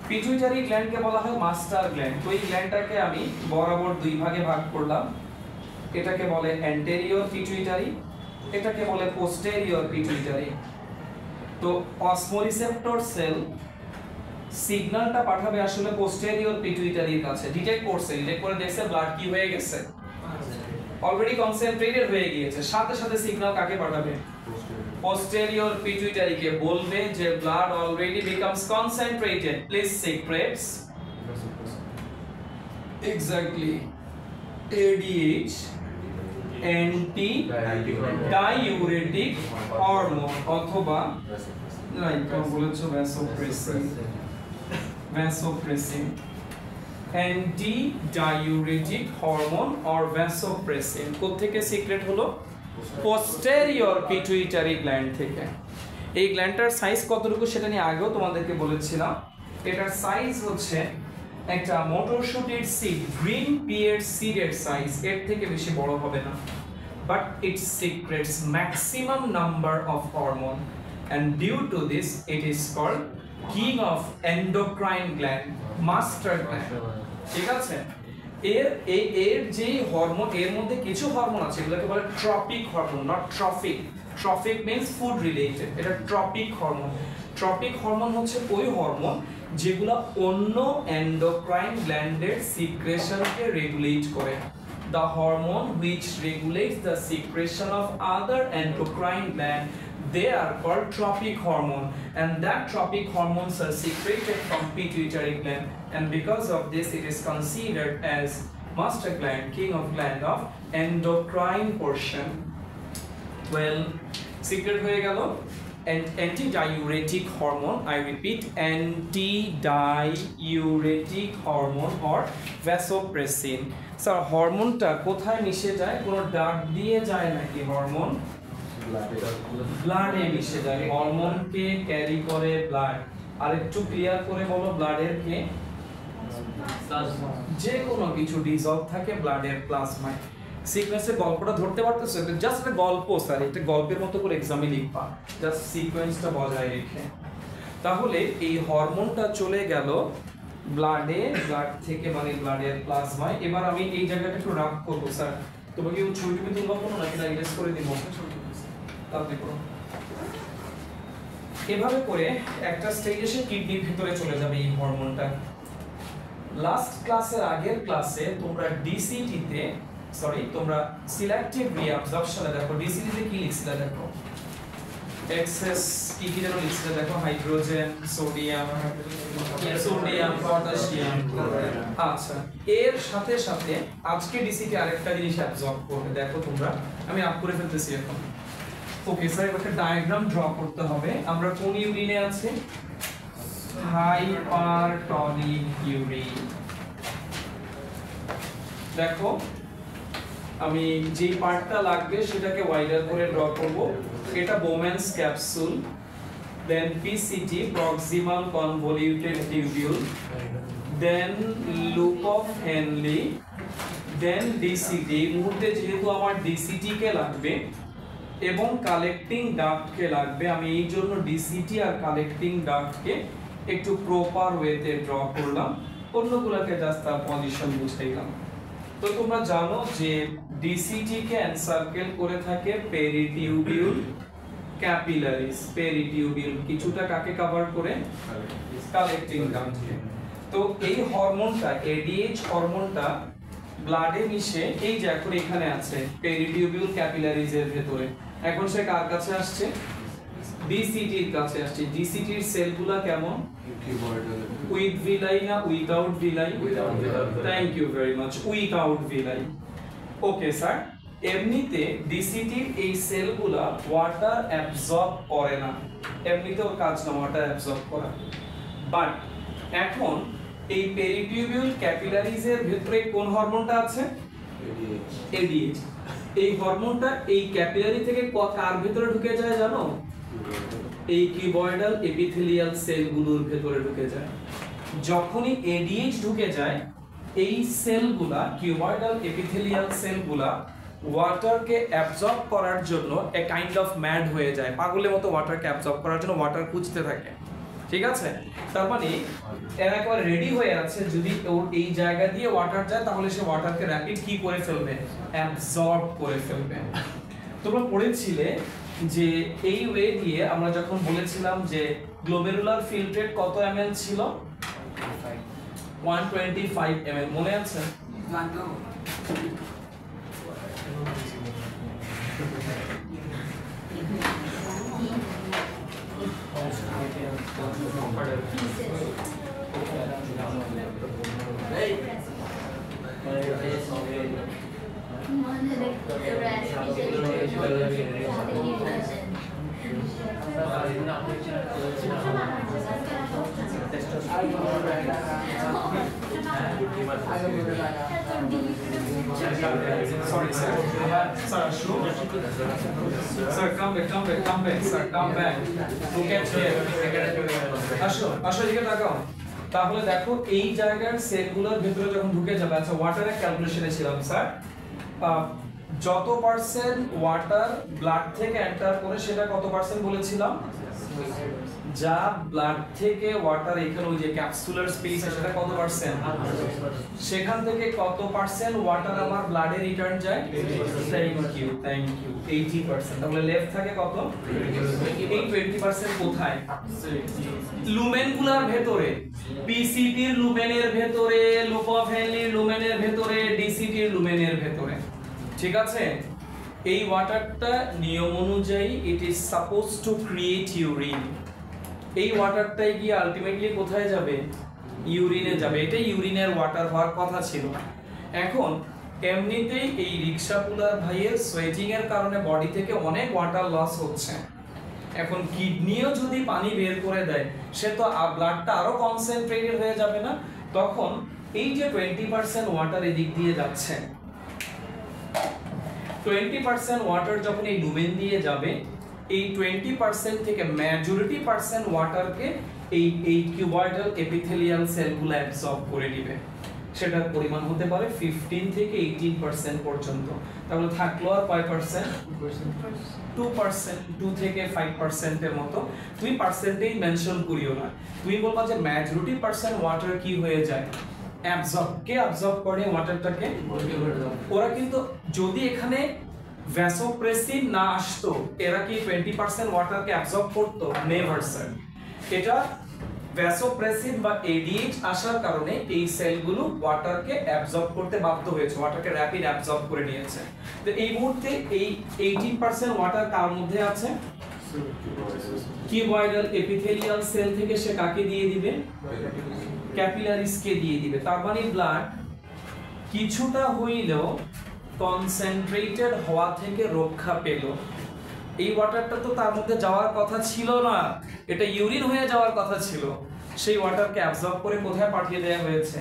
S1: Pituitary গ্ল্যান্ডকে বলা হয় মাস্টার গ্ল্যান্ড। তো এই গ্ল্যান্ডটাকে আমি বরাবর 2 ভাগে ভাগ করলাম। এটাকে বলে অ্যান্টেরিয়র পিটুইটারি, এটাকে বলে পোস্টেরিয়র পিটুইটারি। তো অসমোরিসেপ্টর সেল সিগন্যালটা পাঠাবে আসলে পোস্টেরিয়র পিটুইটারির কাছে। ডিটেক্ট করে দেখছে ব্লাড কি হয়ে গেছে, অলরেডি কনসেন্ট্রেটেড হয়ে গিয়েছে, সাথে সাথে সিগন্যাল কাকে পাঠাবে, posterior pituitary কে বলবে যে blood already becomes concentrated, please secretes exactly ADH anti diuretic hormone অথবা রাইট বলেছো vasopressin anti diuretic hormone or vasopressin কোথা থেকে সিক্রেট হলো, posterior pituitary gland থেকে। এই গ্ল্যান্ডটার সাইজ কতটুকু সেটা নিয়ে আগেও তোমাদেরকে বলেছিলাম। এটার সাইজ হচ্ছে একটা মটরশুটির সিড, গ্রিন পিয়ের সিডের সাইজ, এর থেকে বেশি বড় হবে না। But it secrets maximum number of hormone and due to this it is called king of endocrine gland, master gland। ঠিক আছে, এর যে হরমোন, এর মধ্যে কিছু হরমোন আছে এগুলোকে বলে tropic hormone, not trophic. Trophic means food related, এটা ট্রপিক হরমোন। ট্রপিক হরমোন হচ্ছে ওই হরমোন যেগুলো অন্য এন্ডোক্রাইন গ্ল্যান্ডের সিক্রেশনকে রেগুলেট করে। The hormone which regulates the secretion of other endocrine gland, they are called tropic hormone, and that tropic hormones are secreted from pituitary gland, and because of this it is considered as master gland, king of gland of endocrine portion। Well, secret হয়ে গেল and antidiuretic hormone, I repeat, antidiuretic hormone or vasopressin। Sir হরমোনটা কোথায় মিশে যায়, কোনো ডাক দিয়ে যায় নাকি? হরমোন ব্লাডে মিশে যায়, হরমোনকে ক্যারি করে ব্লাড। আর একটু ক্লিয়ার করে বলো, ব্লাডের কে যে কোনো কিছু ডিসলভ থাকে ব্লাডের প্লাজমায়। সিকোয়েন্সের গল্পটা ধরতে পারতেছো? এটা জাস্ট একটা গল্প স্যার, এটা গল্পের মতো করে এক্সামে লিখবা, জাস্ট সিকোয়েন্সটা বজায় রেখে। তাহলে এই হরমোনটা চলে গেল ব্লাডে, ব্লাড থেকে মানে ব্লাডের প্লাজমায়। এবার আমি এই জায়গাটা একটু রাফ করবো স্যার, তোমাকে ছবি টবি তুলবা কোনো নাকি না ইরেজ করে দিব? তাড়াতাড়ি করো। এভাবে করে একটা স্টেজ এসে কিডনির ভিতরে চলে যাবে এই হরমোনটা। লাস্ট ক্লাসের আগের ক্লাসে তোমরা ডিসিটি তে তোমরা সিলেক্টিভ রিঅ্যাবজর্পশনে দেখো, ডিসিটি তে কি লিখছিলে দেখো, এক্সেস কি কি যেন লিখছিলে দেখো, হাইড্রোজেন, সোডিয়াম, পটাশিয়াম। আচ্ছা, এর সাথে সাথে আজকে ডিসিটি আরেকটা জিনিস অ্যাবজর্ব করবে, দেখো তোমরা, আমি আপ করে ফেলতেছি এখন। ওকে স্যার, একটা ডায়াগ্রাম ড্র করতে হবে। আমরা কোন ইউরিনে আছি? Hypertonic urine. দেখো আমি যে পার্টটা লাগবে সেটাকে ওয়াইডার করে ড্র করব। এটা Bowman's capsule, then PCT proximal convoluted tubule, then loop of Henle, then DCT. এই মুহূর্তে যেহেতু আমার ডিসিটি কে লাগবে এবং কালেক্টিং ডাক্টকে লাগবে, আমি এই জন্য ডিসিটি আর কালেক্টিং ডাক্টকে একটু প্রপার ওয়েতে ড্র করলাম, অন্যগুলোকে জাস্ট তার পজিশন বুঝাইলাম। তো তোমরা জানো যে ডিসিটি কে এনসার্কেল করে থাকে পেরিটিউবিউল ক্যাপিলারিস। পেরিটিউবিউল কিছুটা কাকে কভার করে? কালেক্টিং ডাক্টকে। তো এই হরমোনটা, এডিএইচ হরমোনটা ব্লাডে মিশে এই যে এখন এখানে আছে পেরিটিউবিউল ক্যাপিলারিজ এর ভেতরে। এখন সে কার কাছে আসছে? ডিসিটির কাছে আসছে। ডিসিটির সেলগুলা কেমন? উইথ ভিলাই না without villi? Thank you very much, without villi. Okay sir, এমনিতে ডিসিটির এই সেলগুলা ওয়াটার অ্যাবজর্ব করে না, এমনিতেও কাজ না ওয়াটার অ্যাবজর্ব করা। বাট এখন এই পেরিটিউবিউল ক্যাপিলারিজ এর ভিতরে কোন হরমোনটা আছে? এডিএইচ। এই হরমোনটা এই ক্যাপিলারি থেকে কার ভিতরে ঢুকে যায় জানো? এই কিউবয়েডাল এপিথেলিয়াল সেলগুলোর ভিতরে ঢুকে যায়। যখনই এডিএইচ ঢুকে যায়, এই সেলগুলা, কিউবয়েডাল এপিথেলিয়াল সেলগুলা ওয়াটারকে অ্যাবজর্ব করার জন্য এ কাইন্ড অফ ম্যাড হয়ে যায়, পাগলের মতো ওয়াটারকে অ্যাবজর্ব করার জন্য ওয়াটার খুঁজতে থাকে। ঠিক আছে, তার মানে এরা একবার রেডি হয়ে আছে, যদি ওর এই জায়গা দিয়ে ওয়াটার যায় তাহলে সে ওয়াটারকে র‍্যাপিড কি করে ফেলবে? অ্যাবজর্ব করে ফেলবে। তোমরা পড়েছিলে যে এই ওয়ে দিয়ে আমরা যখন বলেছিলাম যে গ্লোমেরুলার ফিল্ট্রেট কত ml ছিল 125 ml মনে আছে Sorry, sir. Sir, sir, come back, sir, come back. Look at here. আসো এদিকে তাকাও। তাহলে দেখো এই জায়গার সেলগুলোর ভিতরে যখন ঢুকে যাবে, আচ্ছা ওয়াটারের ক্যালকুলেশনে ছিলাম স্যার, যত পার্সেন্ট ওয়াটার ব্লাড থেকে এন্টার করে সেটা কত পার্সেন্ট বলেছিলাম, যা ব্লাড থেকে ওয়াটার এখানে ওই যে ক্যাপসুলার স্পেস সেটা কত পার্সেন্ট, সেখান থেকে কত পার্সেন্ট ওয়াটার আমার ব্লাডে রিটার্ন যায়, থ্যাংক ইউ 80%। তাহলে লেফট থাকে কত, এই 20% কোথায়, লুমেনগুলার ভেতরে, পিসিটির লুমেনের ভেতরে, লুপ অফ হেনলির লুমেনের ভেতরে, ডিসিটির লুমেনের ভেতরে। ঠিক আছে, এই ওয়াটারটা নিয়ম অনুযায়ী it is suppose to create urine. এই ওয়াটারটাই গিয়ে আলটিমেটলি কোথায় যাবে, ইউরিনে যাবে। এটাই ইউরিনের ওয়াটার হওয়ার কথা ছিল। এখন এমনিতেই এই রিক্সাপুলার ভাইয়ের সোয়েটিং এর কারণে বডি থেকে অনেক ওয়াটার লস হচ্ছে। এখন কিডনিও যদি পানি বের করে দেয়, সে তো ব্লাডটা আরো কনসেন্ট্রেটেড হয়ে যাবে না। তখন এই যে 20% ওয়াটার এদিক দিয়ে যাচ্ছে, 20% ওয়াটার যখন এই লুমেন দিয়ে যাবে, এই 20% থেকে মেজরিটি পার্সেন্ট ওয়াটারকে এই কিউবয়েডাল এপিথেলিয়াল সেলগুলো অ্যাবসর্ব করে নেবে। সেটার পরিমাণ হতে পারে 15 থেকে 18% পর্যন্ত। তাহলে থাকলো আর কয় পার্সেন্ট, 2%, 2 থেকে 5% এর মতো। তুমি পার্সেন্টেজ মেনশন করিও না, তুমি বলবা যে মেজরিটি পার্সেন্ট ওয়াটার কি হয়ে যায়, অ্যাবসর্ব। কে অ্যাবসর্ব করে ওয়াটারটাকে, ওরা। কিন্তু যদি এখানে ভ্যাসোপ্রেসিন না আসতো, এরা কি 20% ওয়াটারকে অ্যাবসর্ব করতো, নেভার স্যার। এটা ভ্যাসোপ্রেসিন বা এডিএইচ আসার কারণে এই সেলগুলো ওয়াটারকে অ্যাবসর্ব করতে বাধ্য হয়েছে, ওয়াটারকে র‍্যাপিড অ্যাবসর্ব করে নিয়েছে। তো এই মুহূর্তে এই 18% ওয়াটার কার মধ্যে আছে, কিউবয়েডাল এপিথেলিয়াল সেল থেকে সে কাকে দিয়ে দিবে, ক্যাপিলারিসকে দিয়ে দিবে। তার মানে ব্লাড কিছুটা হইলেও কনসেন্ট্রেটেড হওয়া থেকে রক্ষা পেল। এই ওয়াটারটা তো তার মধ্যে যাওয়ার কথা ছিল না, এটা ইউরিন হয়ে যাওয়ার কথা ছিল। সেই ওয়াটারকে অ্যাবসর্ব করে কোথায় পাঠিয়ে দেওয়া হয়েছে,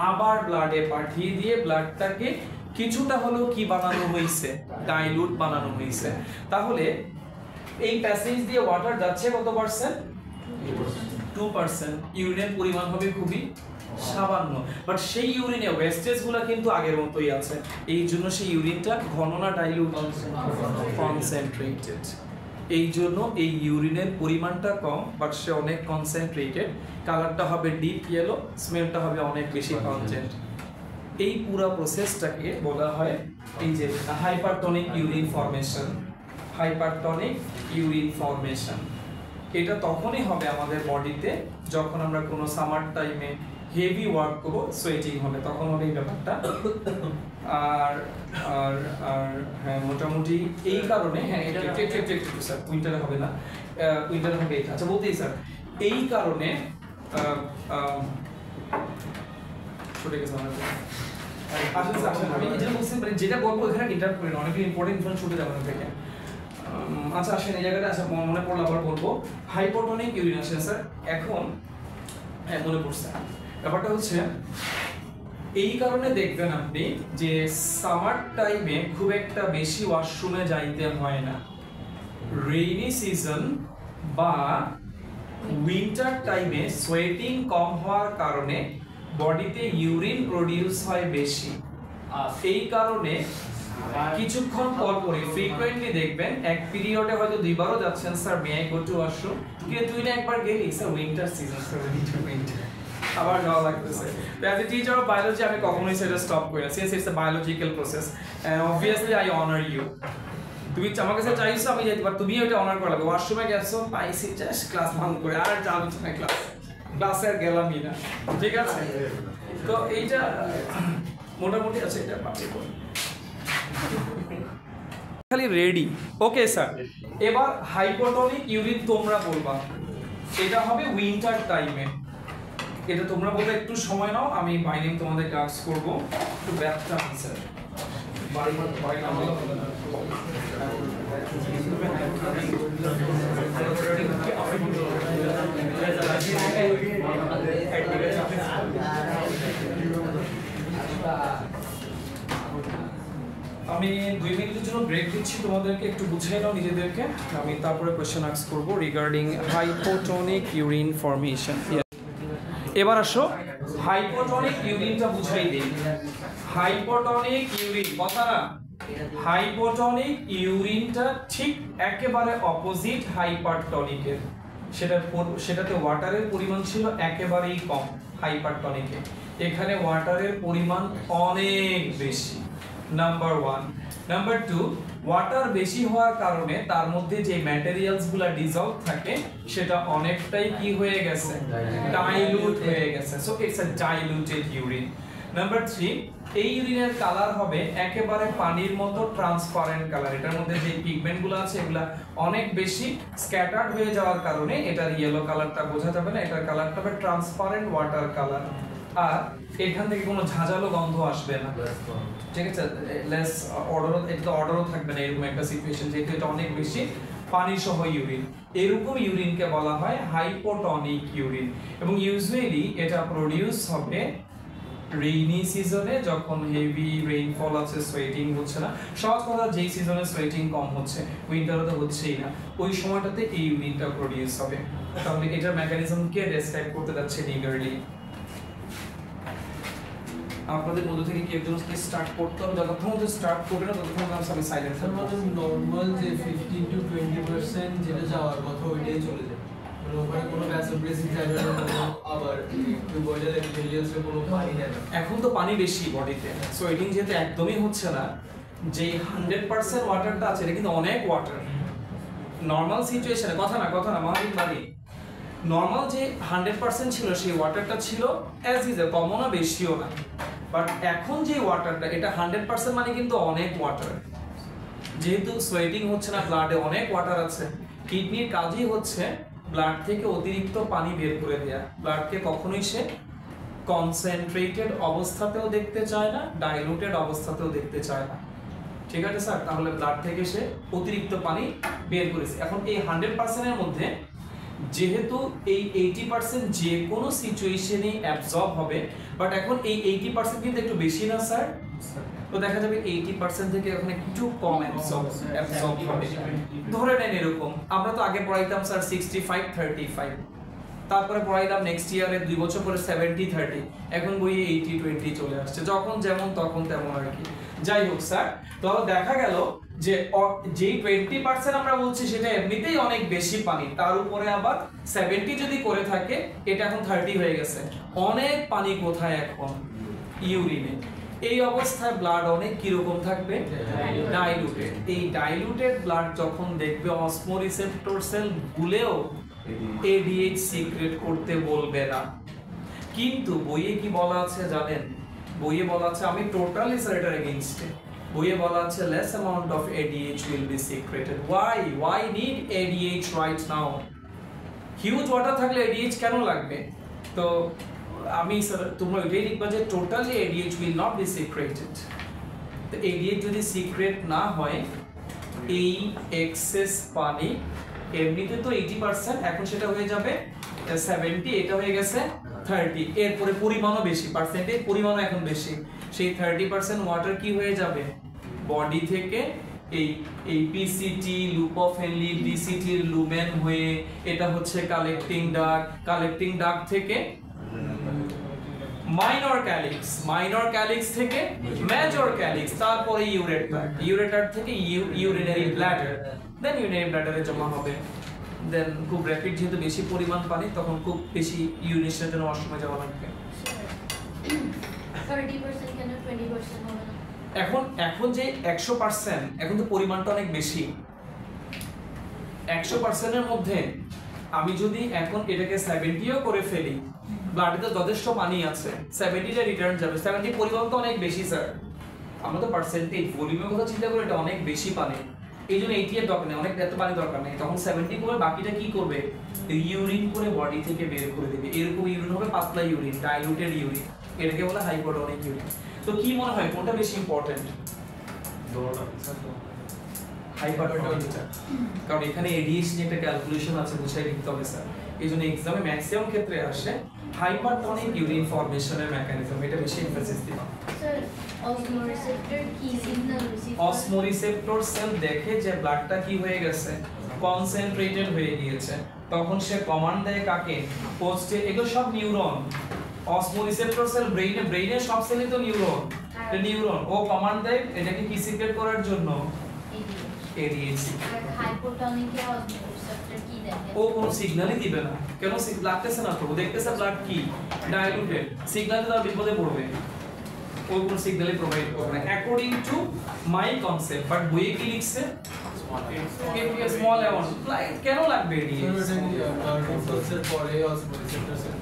S1: আবার ব্লাডে পাঠিয়ে দিয়ে ব্লাডটাকে কিছুটা হলেও কি বানানো হয়েছে, ডাইলুট বানানো হয়েছে। তাহলে এই প্যাসেজ দিয়ে ওয়াটার যাচ্ছে কত পার্সেন্ট, 2%। ইউরিনের পরিমাণ হবে খুবই সামান্য, বাট সেই ইউরিনে ওয়েস্টেজ গুলো কিন্তু আগের মতোই আছে। এই জন্য সেই ইউরিনটা ঘন না ডাইলুট, কনসেন্ট্রেটেড। এই জন্য এই ইউরিনের পরিমাণটা কম, বাট সে অনেক কনসেন্ট্রেটেড। কালারটা হবে ডিপ ইয়েলো, স্মেলটা হবে অনেক বেশি পঞ্জেন্ট। এই পুরো প্রসেসটাকে বলা হয় এই যে hypertonic urine formation. Hypertonic urine formation এটা তখনই হবে আমাদের বডিতে যখন আমরা কোনো সামার টাইমে হেভি ওয়ার্ক করব, সোয়েটিং হবে, তখন হবে এই ব্যাপারটা। আর আর আর হ্যাঁ, মোটামুটি এই কারণে, হ্যাঁ এটা স্যার উইন্টারে হবে না, উইন্টারে হবে এটা। আচ্ছা বলতেই স্যার, এই কারণে ছুটে গেছে আমার। আসলে আমি যেটা বলছি, মানে যেটা বলবো এখানে ইন্টারাপ্ট করি না, অনেক ইম্পর্টেন্ট ইনফরমেশন ছুটে যাবে না থেকে। আচ্ছা আসেন এই জায়গাটা, আচ্ছা মনে পড়লো আবার বলবো। হাইপোটনিক ইউরিন আসে স্যার। এখন হ্যাঁ মনে পড়ছে, ব্যাপারটা হচ্ছে এই কারণে দেখবেন আপনি যে সামার টাইমে খুব একটা বেশি ওয়াশরুমে যাইতে হয় না। রেইনি সিজন বা উইন্টার টাইমে সোয়েটিং কম হওয়ার কারণে বডিতে ইউরিন প্রডিউস হয় বেশি। এই কারণে কিছুক্ষণ পর পরে ফ্রিকোয়েন্টলি দেখবেন এক পিরিয়ডে হয়তো দুইবারও যাচ্ছেন, sir may I go to washroom, কিন্তু তুই না একবার গেলি, sir winter season, sir winter আবার যাওয়া লাগতেছে। তো as a teacher of biology আমি কখনোই সেটা স্টপ করি না, since it's a biological process, obviously I honour you. তুমি আমার কাছে চাইছো আমি যাইতে পার, তুমি ওইটা অনার করা লাগবে। ওয়াশরুমে গেছো পাইছি জাস্ট ক্লাস ভাঙ করে আর যাবো না ক্লাসে আর গেলামই না, ঠিক আছে? তো এইটা মোটামুটি আছে, এটা পাচ্ছি খালি রেডি। ওকে স্যার, এবার হাইপোটনিক ইউরিন তোমরা বলবা, এটা হবে উইন্টার টাইমে। এটা তোমরা বলতে একটু সময় নাও, আমি বাইনিং তোমাদের ক্লাস করব। একটু ব্যাপটা স্যার বাড়ি বাড়ি নাম আমি 2 মিনিটের জন্য ব্রেক দিচ্ছি, তোমাদেরকে একটু বুঝিয়ে নাও নিজেদেরকে, আমি তারপরে কোশ্চেন আস্ক করব রিগার্ডিং হাইপোটনিক ইউরিন ফর্মেশন। এবার আসো হাইপোটনিক ইউরিনটা বুঝাই দিই। হাইপোটনিক ইউরিন কথা না, হাইপোটনিক ইউরিনটা ঠিক একেবারে অপোজিট হাইপারটনিকের। সেটাতে ওয়াটারের পরিমাণ ছিল একেবারেই কম হাইপারটনিকে, এখানে ওয়াটারের পরিমাণ অনেক বেশি, নাম্বার 1। নাম্বার 2, ওয়াটার বেশি হওয়ার কারণে তার মধ্যে যে ম্যাটেরিয়ালস গুলা ডিসলভ থাকে সেটা অনেকটাই কি হয়ে গেছে, ডাইলুট হয়ে গেছে। So it's a diluted urine. Number 3, এই ইউরিনের কালার হবে একেবারে পানির মতো ট্রান্সপারেন্ট কালার। এটার মধ্যে যে পিগমেন্ট গুলো আছে এগুলা অনেক বেশি স্ক্যাটার্ড হয়ে যাওয়ার কারণে এটার ইয়েলো কালারটা বোঝা যাবে না, এটার কালারটা হবে ট্রান্সপারেন্ট ওয়াটার কালার। আর এখান থেকে কোনো ঝাঁঝালো গন্ধ আসবে না, ঠিক আছে? লেস অর্ডারও, এটা তো অর্ডারও থাকবে না এরকম একটা সিচুয়েশন, যেহেতু এটা অনেক বেশি পানি সহ ইউরিন। এরকম ইউরিনকে বলা হয় হাইপোটনিক ইউরিন, এবং ইউজুয়ালি এটা প্রডিউস হবে রেইনি সিজনে, যখন হেভি রেইনফল আছে, সোয়েটিং হচ্ছে না। সহজ কথা, যেই সিজনে সোয়েটিং কম হচ্ছে, উইন্টারে তো হচ্ছেই না, ওই সময়টাতে এই ইউরিনটা প্রডিউস হবে। তাহলে এটার মেকানিজমকে ডেসক্রাইব করতে যাচ্ছে নিগারলি। আপনাদের মধ্যে থেকে কি একজন স্টার্ট করতে হবে? যতক্ষণ তো স্টার্ট করবে না ততক্ষণ আমি সাইলেন্ট থাকবো।
S3: আমাদের নরমাল যে 15 to 20% যেটা যাওয়ার কথা ওইটাই চলে যায়, মানে ওখানে কোনো ভ্যাসোপ্রেসিং যাবে না, আবার একটু বয়লার এপিথেলিয়ালসে কোনো পানি যায় না।
S1: এখন তো পানি বেশি বডিতে, সোয়েটিং যেহেতু একদমই হচ্ছে না, যে 100% ওয়াটারটা আছে এটা কিন্তু অনেক ওয়াটার। নরমাল সিচুয়েশনে কথা না মাহাবিন বাড়ি নরমাল যে 100% ছিল সেই ওয়াটারটা ছিল অ্যাজ ইজ এ, কমও না বেশিও না। বাট এখন যে ওয়াটারটা, এটা 100% মানে কিন্তু অনেক ওয়াটার। যেহেতু সোয়েটিং হচ্ছে না, ব্লাডে অনেক ওয়াটার আছে, কিডনির কাজই হচ্ছে ব্লাড থেকে অতিরিক্ত পানি বের করে দেয়া। ব্লাডকে কখনোই সে কনসেন্ট্রেটেড অবস্থাতেও দেখতে চায় না, ডাইলুটেড অবস্থাতেও দেখতে চায় না, ঠিক আছে স্যার? তাহলে ব্লাড থেকে সে অতিরিক্ত পানি বের করেছে। এখন এই 100% এর মধ্যে যেহেতু এই 80% যে কোনো সিচুয়েশনে অ্যাবজর্ব হবে, বাট এখন এই 80% কিন্তু একটু বেশি না স্যার? তো দেখা যাবে 80% থেকে এখন একটু কম অ্যাবজর্ব হবে। ধরে নেন এরকম, আমরা তো আগে পড়াইতাম স্যার 65-35, তারপরে পড়াইলাম নেক্সট ইয়ারে 2 বছর পরে 70-30, এখন বইয়ে 80-20 চলে আসছে, যখন যেমন তখন তেমন আর কি। যাই হোক স্যার, তো দেখা গেল যে যেই 20% আমরা বলছি সেটা এমনিতেই অনেক বেশি পানি, তার উপরে আবার 70 যদি করে থাকে, এটা এখন 30 হয়ে গেছে। অনেক পানি কোথায় এখন? ইউরিনে। এই অবস্থায় ব্লাড অনেক কিরকম থাকবে? ডাইলুটেড। এই ডাইলুটেড ব্লাড যখন দেখবে অসমোরিসেপ্টর সেল গুলেও এডিএইচ সিক্রেট করতে বলবে না। কিন্তু বইয়ে কি বলা আছে জানেন? বইয়ে বলা আছে, আমি টোটালি স্যার এটার এগেইনস্টে, বইয়ে বলা আছে less amount of ADH will be secreted. Why need ADH right now? Huge water থাকলে ADH কেন লাগবে? তো আমি স্যার তোমরা এটাই লিখবা যে totally ADH will not be secreted. তো ADH যদি সিক্রেট না হয়, এই এক্সেস পানি এমনিতে তো 80%, এখন সেটা হয়ে যাবে 70, এটা হয়ে গেছে 30, এরপরে পরিমাণও বেশি, পার্সেন্টেজ পরিমাণও এখন বেশি। সেই 30% ওয়াটার কি হয়ে যাবে? বডি থেকে এই পিসিটি, লুপোফেনলি, ডিসিটির লুমেন হয়ে এটা হচ্ছে কালেক্টিং ডাক থেকে মাইনর ক্যালিক্স থেকে মেজর ক্যালিক্স, তারপরে ইউরেটার থেকে ইউরিনারি ব্ল্যাডার, দেন ইউরিনারি ব্ল্যাডারে জমা হবে। দেন খুব র্যাপিড, যেহেতু বেশি পরিমাণ পানি, তখন খুব বেশি ইউরিনেশনের জন্য ওয়াশরুমে যাওয়া লাগবে।
S4: 30% কেন 20% হবে না?
S1: এখন যে 100% এখন তো পরিমাণটা অনেক বেশি, 100% এর মধ্যে আমি যদি এখন এটাকে 70ও করে ফেলি, ব্লাডে তো যথেষ্ট পানি আছে, 70 টা রিটার্ন যাবে, 70 পরিমাণ তো অনেক বেশি স্যার, আমরা তো পার্সেন্টেজ ভলিউমের কথা চিন্তা করি, এটা অনেক বেশি পানি, এই জন্য 80 এর দরকার নেই, অনেক এত পানি দরকার নেই, তখন 70 করে বাকিটা কি করবে, ইউরিন করে বডি থেকে বের করে দেবে, এরকম ইউরিন হবে পাতলা ইউরিন, ডাইলুটেড ইউরিন, এটাকে বলে হাইপোটনিক ইউরিন। তো কি মনে হয় কোনটা বেশি ইম্পর্টেন্ট? হাইপারটনিকটা, কারণ এখানে এডিএসি একটা ক্যালকুলেশন আছে, বুঝাই লিখতে হবে স্যার, এই জন্য এক্সামে ম্যাক্সিমাম ক্ষেত্রে আসে হাইপারটনিক ইউরিন ফরমেশনের মেকানিজম, এটা বেশি এমফাসিস দিবা।
S4: স্যার অসমোরিসেপ্টর কি সিগন্যাল রিসিভ
S1: অসমোরিসেপ্টর সেল দেখে যে ব্লাডটা কি হয়ে গেছে, কনসেন্ট্রেটেড হয়ে গিয়েছে, তখন সে কমান্ড দেয় কাকে, পোস্টে, এগুলো সব নিউরন। অসমোরিসেপ্টর সেল ব্রেইনের সব সেলই তো নিউরন, ও কমান্ড দেয় এটাকে কি সিক্রেট করার জন্য, এডিএসি।
S4: আর হাইপোটনিকে অসমোরিসেপ্টর কি দেখে?
S1: ও কোনো সিগন্যালই দিবে না, কেন লাগতেছে না তো, ও দেখতেছে ব্লাড কি ডাইলুটেড, সিগন্যাল তার বিপদে পড়বে, ও কোনো সিগন্যালই প্রোভাইড করবে না according to my concept. But বইয়ে কি লিখছে, স্মল অ্যামাউন্ট, কেন লাগবে এডিএসি?
S3: ব্লাড ইম্পালসের পরে অসমোরিসেপ্টর সেল